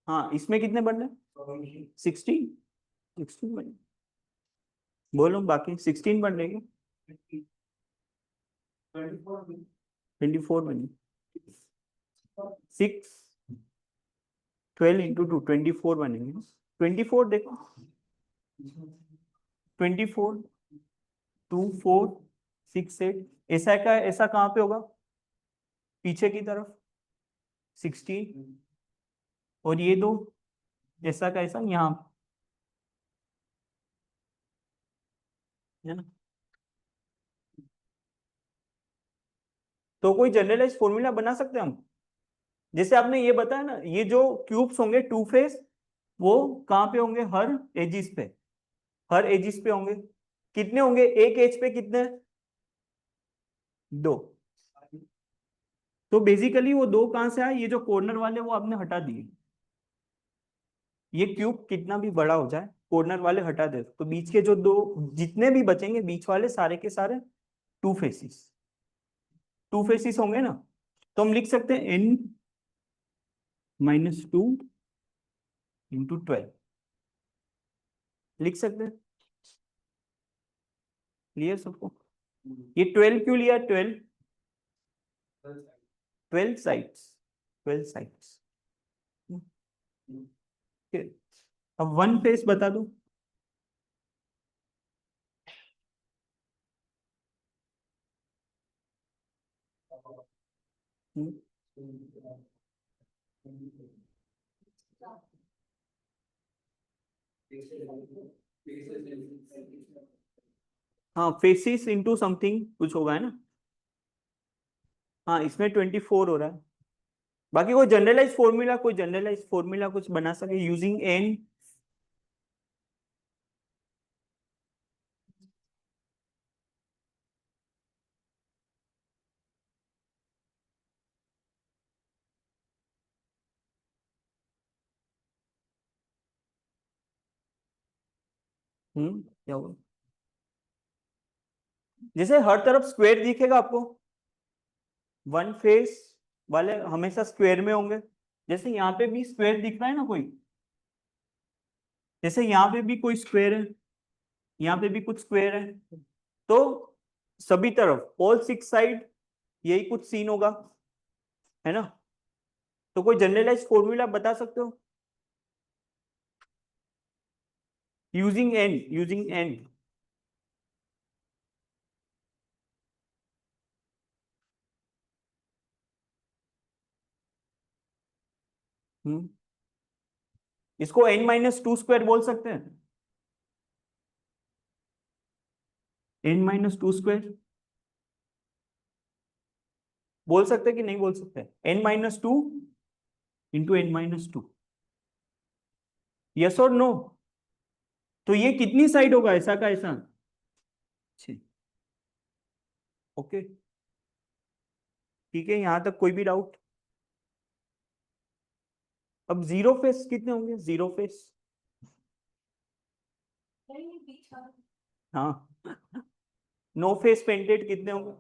हाँ, इसमें कितने बनने, 16 बने, बोलो बाकी 16 बन रहे, 24 बने, 6 12 इंटू 2 24 बनेंगे, 24 देखो, 24 2 4 6 8, ऐसा का ऐसा कहाँ पे होगा, पीछे की तरफ 16, और ये दो ऐसा का ऐसा यहाँ, है ना। तो कोई जनरलाइज फॉर्मूला बना सकते हैं हम, जैसे आपने ये बताया ना, ये जो क्यूब्स होंगे टू फेस, वो कहाँ पे होंगे, हर एजिस पे, हर एजिस पे होंगे, कितने होंगे एक एज पे, कितने, 2। तो बेसिकली वो 2 कहां से आए, ये जो कॉर्नर वाले वो आपने हटा दिए, ये क्यूब कितना भी बड़ा हो जाए कॉर्नर वाले हटा दे, तो बीच के जो 2 जितने भी बचेंगे बीच वाले सारे के सारे टू फेसिस, टू फेसिस होंगे ना। तो हम लिख सकते हैं n-2 इंटू 12, लिख सकते हैं, क्लियर सबको। ये 12 क्यों लिया, 12, 12 साइड्स, 12 साइड्स। अब वन फेस बता दो। हम्म, हाँ, फेसिस इंटू समथिंग कुछ होगा, है ना। हाँ, इसमें 24 हो रहा है। बाकी कोई जनरलाइज फॉर्मूला, कोई जनरलाइज फॉर्मूला कुछ बना सके यूजिंग एन। क्या होगा, जैसे हर तरफ स्क्वायर दिखेगा आपको, वन फेस वाले हमेशा स्क्वायर में होंगे, जैसे यहाँ पे भी स्क्वायर दिख रहा है ना कोई, जैसे यहाँ पे भी कोई स्क्वायर है, यहाँ पे भी कुछ स्क्वायर है, तो सभी तरफ ऑल 6 साइड यही कुछ सीन होगा, है ना? तो कोई जनरलाइज फॉर्मूला बता सकते हो? Using N. इसको n-2 स्क्वायर बोल सकते हैं, n-2 स्क्वायर बोल सकते हैं कि नहीं बोल सकते? n-2 इंटू n-2, यस और नो? तो ये कितनी साइड होगा ऐसा का ऐसा? ओके, ठीक है, यहां तक कोई भी डाउट? अब जीरो फेस कितने होंगे? जीरो फेस, हाँ, नो फेस पेंटेड कितने होंगे?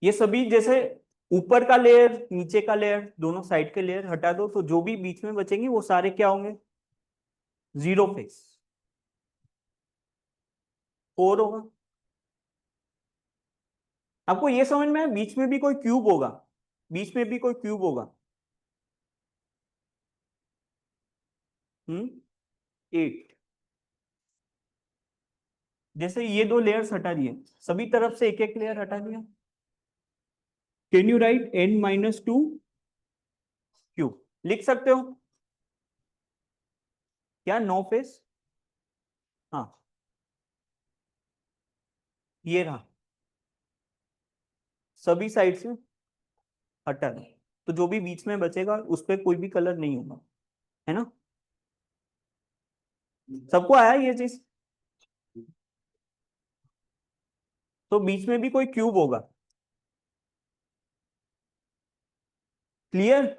ये सभी जैसे ऊपर का लेयर नीचे का लेयर दोनों साइड के लेयर हटा दो तो जो भी बीच में बचेंगे वो सारे क्या होंगे? जीरो फेस, 4 होगा। आपको ये समझ में आया? बीच में भी कोई क्यूब होगा, बीच में भी कोई क्यूब होगा। 8, जैसे ये दो लेयर्स हटा दिए, सभी तरफ से एक एक लेयर हटा दिया। Can you right n-2 cube? लिख सकते हो क्या? नो फेस, हाँ, ये रहा, सभी साइड से हटा दो तो जो भी बीच में बचेगा उस पर कोई भी कलर नहीं होगा, है ना? सबको आया ये चीज? तो बीच में भी कोई क्यूब होगा, क्लियर?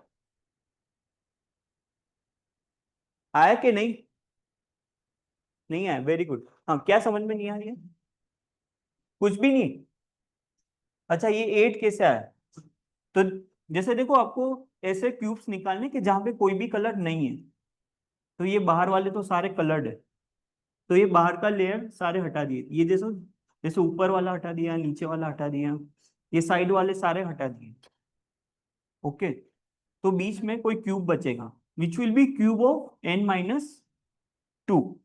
आया कि नहीं? नहीं आया, वेरी गुड। हाँ, क्या समझ में नहीं आ रही है? कुछ भी नहीं? अच्छा, ये 8 कैसे आया? तो जैसे देखो, आपको ऐसे क्यूब्स निकालने के जहां पे कोई भी कलर नहीं है, तो ये बाहर वाले तो सारे कलर्ड है, तो ये बाहर का लेयर सारे हटा दिए, ये जैसे जैसे ऊपर वाला हटा दिया, नीचे वाला हटा दिया, ये साइड वाले सारे हटा दिए। ओके, तो बीच में कोई क्यूब बचेगा which will be cube of n-2।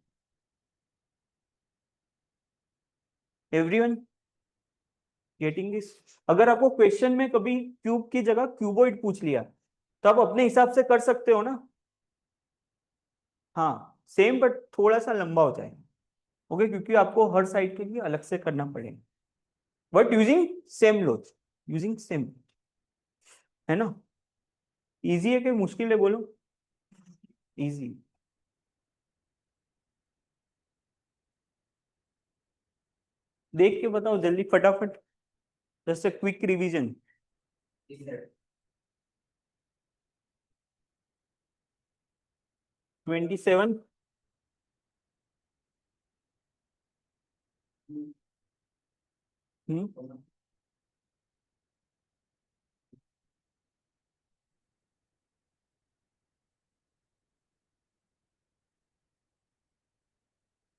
Everyone getting this? अगर आपको क्वेश्चन में कभी क्यूब की जगह क्यूबॉइड पूछ लिया तो आप अपने हिसाब से कर सकते हो ना? हाँ, सेम बट थोड़ा सा लंबा हो जाएगा। ओके, क्योंकि आपको हर साइड के लिए अलग से करना पड़ेगा, but using same laws, using same, है ना? इजी है कि मुश्किल है बोलो? इजी। देख के बताओ जल्दी फटाफट, जस्ट क्विक रिवीजन। 27।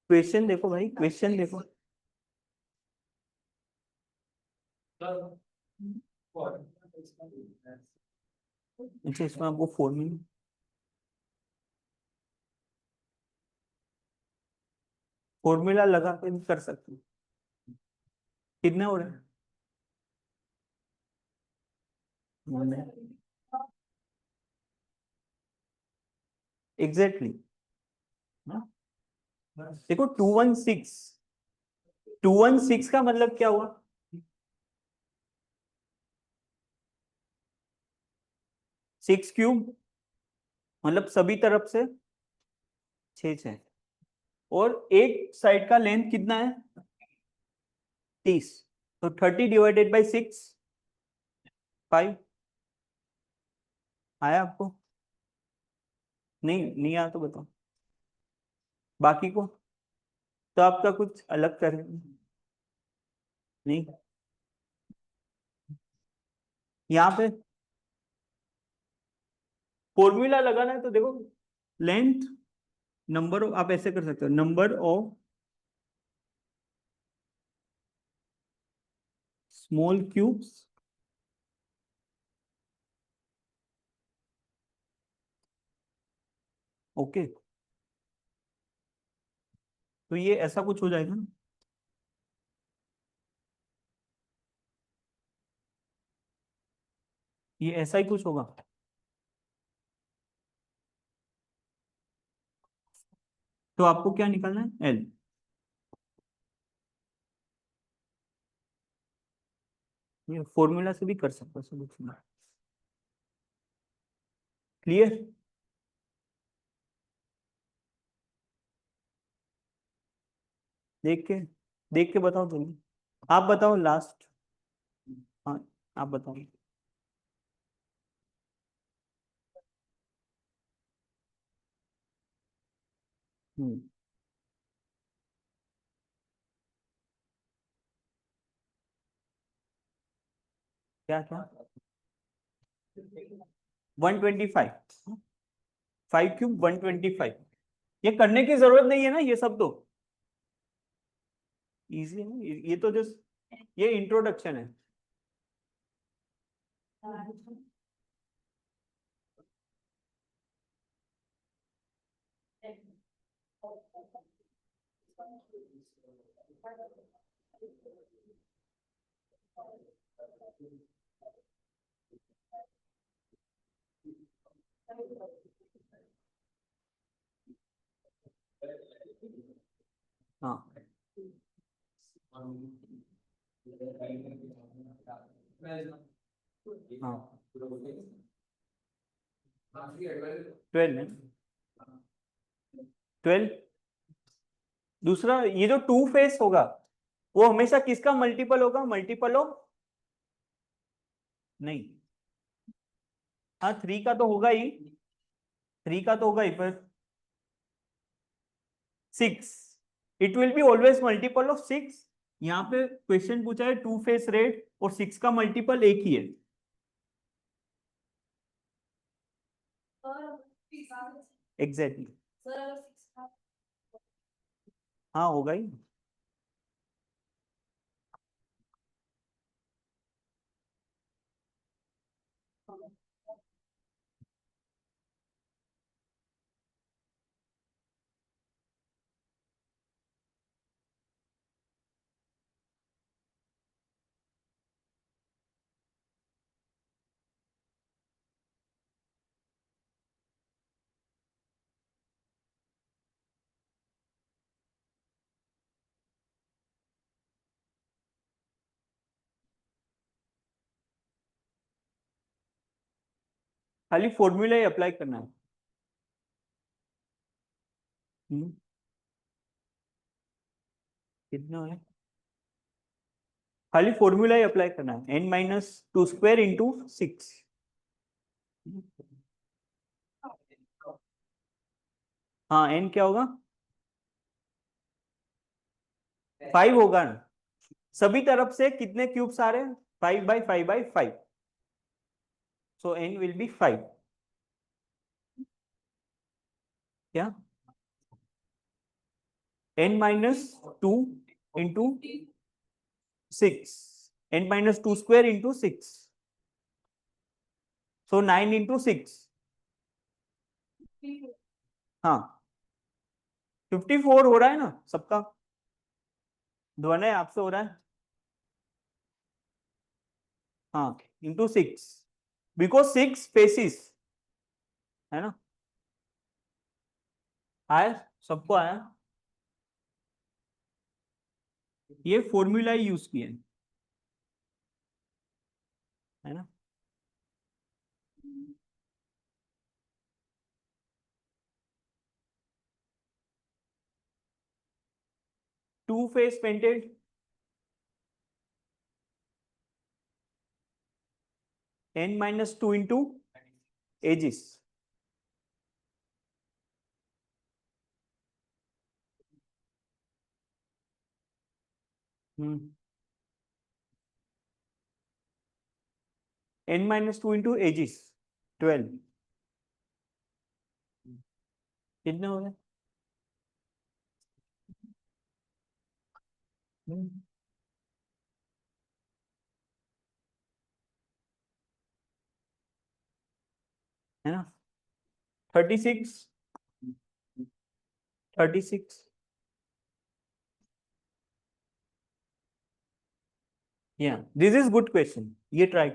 क्वेश्चन देखो भाई, क्वेश्चन देखो। अच्छा, इसमें आपको फॉर्मूला लगा के भी कर सकते हो। कितने हो रहे हैं? एग्जैक्टली, देखो 216 का मतलब क्या हुआ? 6 क्यूब मतलब सभी तरफ से 6 और एक साइड का लेंथ कितना है? 30, तो 30 डिवाइडेड बाई 6, 5। आया आपको? नहीं, नहीं आया तो बताओ। बाकी को तो आपका कुछ अलग कर नहीं, यहाँ पे फॉर्मूला लगाना है तो देखो, लेंथ नंबर ऑफ, आप ऐसे कर सकते हो, number of small cubes okay, तो ये ऐसा कुछ हो जाएगा ना, ये ऐसा ही कुछ होगा। तो आपको क्या निकालना है, एल। ये फॉर्मूला से भी कर सकते हो सब, क्लियर। देख के देख के बताओ जल्दी, आप बताओ लास्ट। हाँ, आप बताओ। हम्म, क्या क्या, 125, 5 क्यूब 125, ये करने की जरूरत नहीं है ना, ये सब तो इजी है ना, ये तो जस्ट ये इंट्रोडक्शन है। हाँ हाँ, 12 है, 12। दूसरा ये जो टू फेस होगा, वो हमेशा किसका मल्टीपल होगा, मल्टीपल ऑफ, नहीं, हाँ 3 का तो होगा ही, 3 का तो होगा ही, पर 6, it will be always multiple of 6। यहाँ पे क्वेश्चन पूछा है टू फेस रेट, और 6 का मल्टीपल एक ही है। Exactly exactly. हाँ होगा ही। खाली फॉर्मूला ही अप्लाई करना है। हम्म, कितना है, खाली फॉर्मूला ही अप्लाई करना है, n-2 स्क्वायर इंटू 6। हाँ n क्या होगा, 5 होगा ना, सभी तरफ से कितने क्यूब्स आ रहे हैं, 5 by 5 by 5, so n will be 5। क्या, n-2 into 6, n-2 square into 6, सो 9 इंटू 6। हाँ 54 हो रहा है ना सबका, ध्वनि आपसे हो रहा है, हाँ इंटू 6, बिकॉज 6 फेसिस है ना, आया, सबको आया, ये फॉर्मूला ही यूज किया है ना। Two face painted, n-2 into edges, n-2 into edges 12 कितने हो गए? है ना 36 36 या दिस इज गुड क्वेश्चन, ये ट्राई।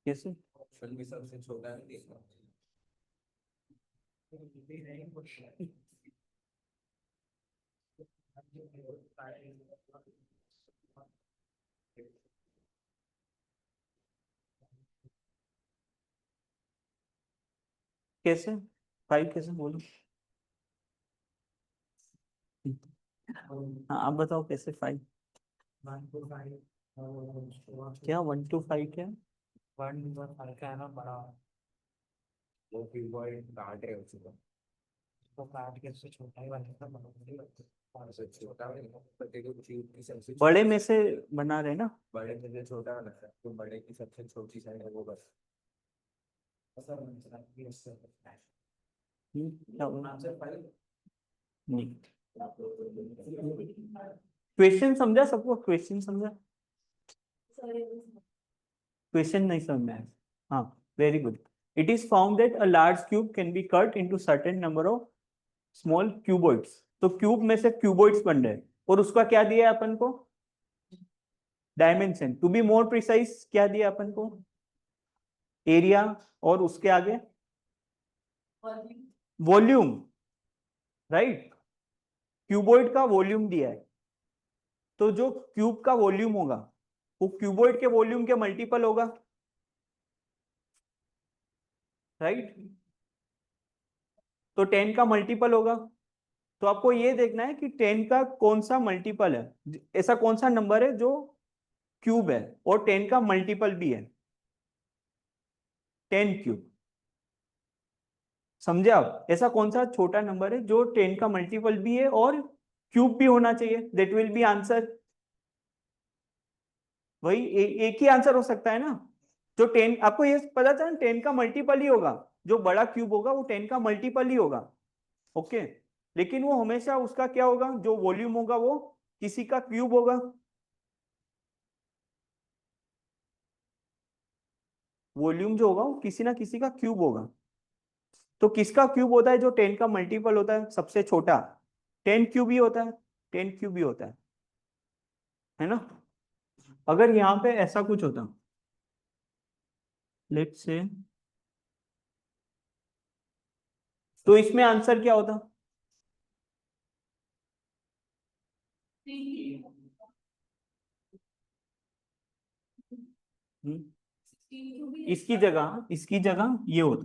कैसे? फिल्म सबसे छोटा है देखना। कैसे 5 कैसे बोलो? हाँ आप बताओ कैसे 5? क्या 1 to 5 क्या? हल्का है ना बड़ा, वो क्यूबॉइड काट है उसको। तो काट के उससे छोटा ही बनेगा, बड़ा थोड़ी बनेगा। सबसे छोटा देखो क्यूब की सबसे बड़े में से बना रहे ना? बड़े में से छोटा वाला है, तो बड़े की सबसे छोटी साइड है वो बस। क्या बोला? आंसर 5। नहीं क्वेश्चन समझा सबको? क्वेश्चन समझा? क्वेश्चन नहीं समझ में आया? हाँ very good. It is found that a large cube can be cut into certain number of small cuboids. तो क्यूब में से क्यूबॉइड्स बन रहे हैं और उसका क्या दिया है अपन को? Dimension. To be more precise क्या दिया अपन को? एरिया। और उसके आगे वॉल्यूम, राइट? क्यूबॉइड का वॉल्यूम दिया है, तो जो क्यूब का वॉल्यूम होगा वो क्यूबॉइड के वॉल्यूम के मल्टीपल होगा, राइट? तो 10 का मल्टीपल होगा। तो आपको ये देखना है कि 10 का कौन सा मल्टीपल है, ऐसा कौन सा नंबर है जो क्यूब है और 10 का मल्टीपल भी है। 10 क्यूब, समझे आप? ऐसा कौन सा छोटा नंबर है जो 10 का मल्टीपल भी है और क्यूब भी होना चाहिए? That will B answer. वही एक ही आंसर हो सकता है ना। जो 10, आपको ये पता चला 10 का मल्टीपल ही होगा, जो बड़ा क्यूब होगा वो 10 का मल्टीपल ही होगा। ओके, लेकिन वो हमेशा उसका क्या होगा, जो वॉल्यूम होगा वो किसी का क्यूब होगा। वॉल्यूम जो होगा वो किसी ना किसी का क्यूब होगा। तो किसका क्यूब होता है जो 10 का मल्टीपल होता है? सबसे छोटा 10 क्यूब ही होता है। 10 क्यूब ही होता है ना? अगर यहाँ पे ऐसा कुछ होता, लेट्स से, तो इसमें आंसर क्या होता? इसकी जगह ये होता।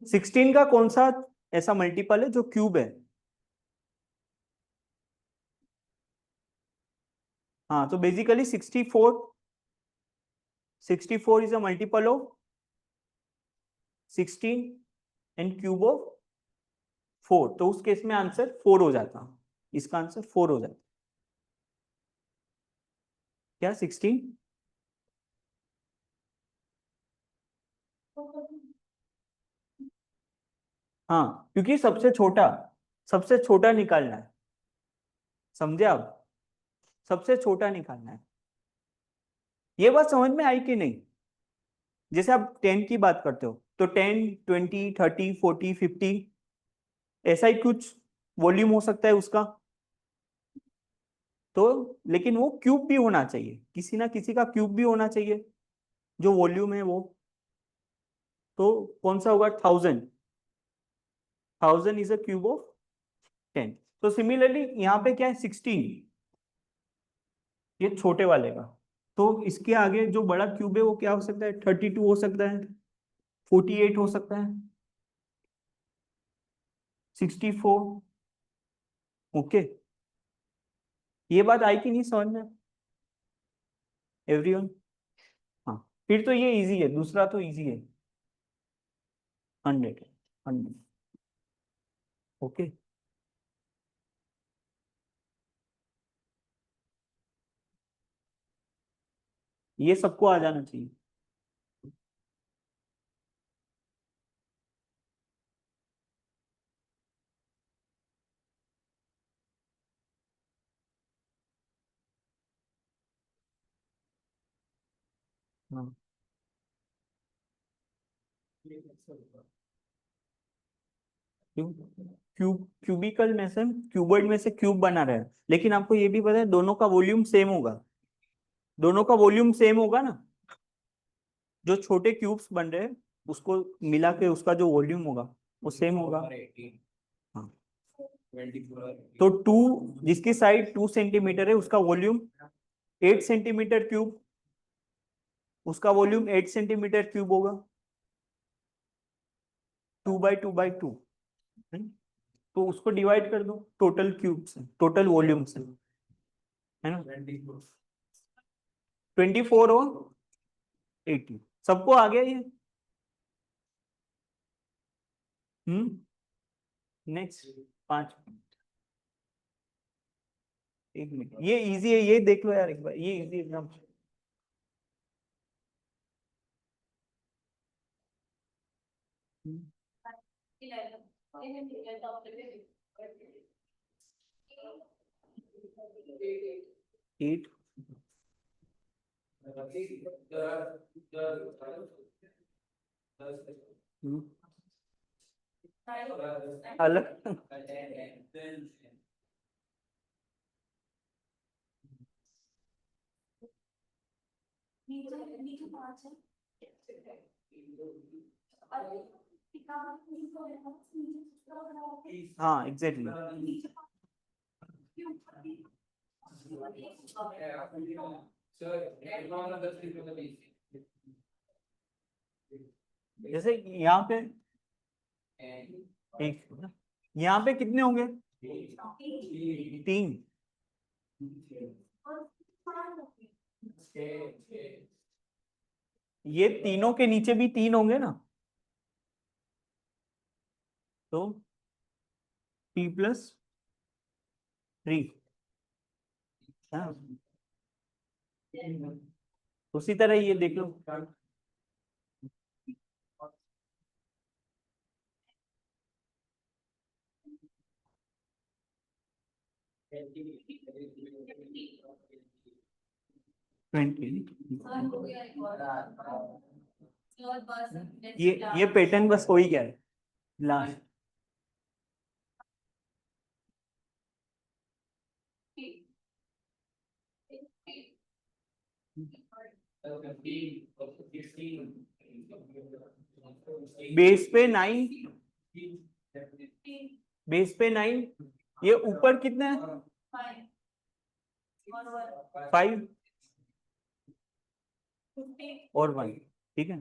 16 का कौन सा ऐसा मल्टीपल है जो क्यूब है? हाँ, तो basically 64 is a multiple of 16 and cube of 4। तो उस केस में आंसर 4 हो जाता, इसका आंसर 4 हो जाता। क्या 16? हाँ, क्योंकि सबसे छोटा निकालना है, समझे आप? सबसे छोटा निकालना है। ये बात समझ में आई कि नहीं? जैसे आप 10 की बात करते हो तो 10, 20, 30, 40, 50 ऐसा ही कुछ वॉल्यूम हो सकता है उसका। तो लेकिन वो क्यूब भी होना चाहिए, किसी ना किसी का क्यूब भी होना चाहिए जो वॉल्यूम है वो। तो कौन सा होगा? 1000। 1000 इज अ क्यूब ऑफ 10। तो सिमिलरली यहाँ पे क्या है? 16, ये छोटे वाले का। तो इसके आगे जो बड़ा क्यूब है वो क्या हो सकता है? 32 हो सकता है, 48 हो सकता है, 64। ओके, ये बात आई कि नहीं समझ में एवरीवन? हाँ, फिर तो ये इजी है, दूसरा तो इजी है। 100, 100। ओके, ये सबको आ जाना चाहिए। हाँ, क्यों? क्यूबिकल में से, क्यूबॉइड में से क्यूब बना रहे हैं, लेकिन आपको ये भी पता है दोनों का वॉल्यूम सेम होगा। दोनों का वॉल्यूम सेम होगा ना, जो छोटे क्यूब्स बन रहे हैं उसको मिला के उसका जो वॉल्यूम होगा वो सेम होगा। हाँ, तो 2, जिसकी साइड 2 सेंटीमीटर है उसका वॉल्यूम 8 सेंटीमीटर क्यूब, उसका वॉल्यूम 8 सेंटीमीटर क्यूब होगा। 2 बाई 2 तो उसको डिवाइड कर दो टोटल क्यूब से, टोटल वॉल्यूम से, है ना? 24 और 80 सबको आ गया ये? नेक्स्ट 5 1 मिनट, ये इजी है, ये देख लो यार एक बार, ये इजी एकदम। एट, अलग। हाँ एग्जैक्टली। जैसे यहाँ पे एक, यहाँ पे कितने होंगे? 3। ये तीनों के नीचे भी 3 होंगे ना, तो T+3। हाँ, उसी तरह ये देख लो। ये पैटर्न बस हो ही गया है लास्ट। बेस पे 9, बेस पे 9, ये ऊपर कितना है? 5 और 1, ठीक है।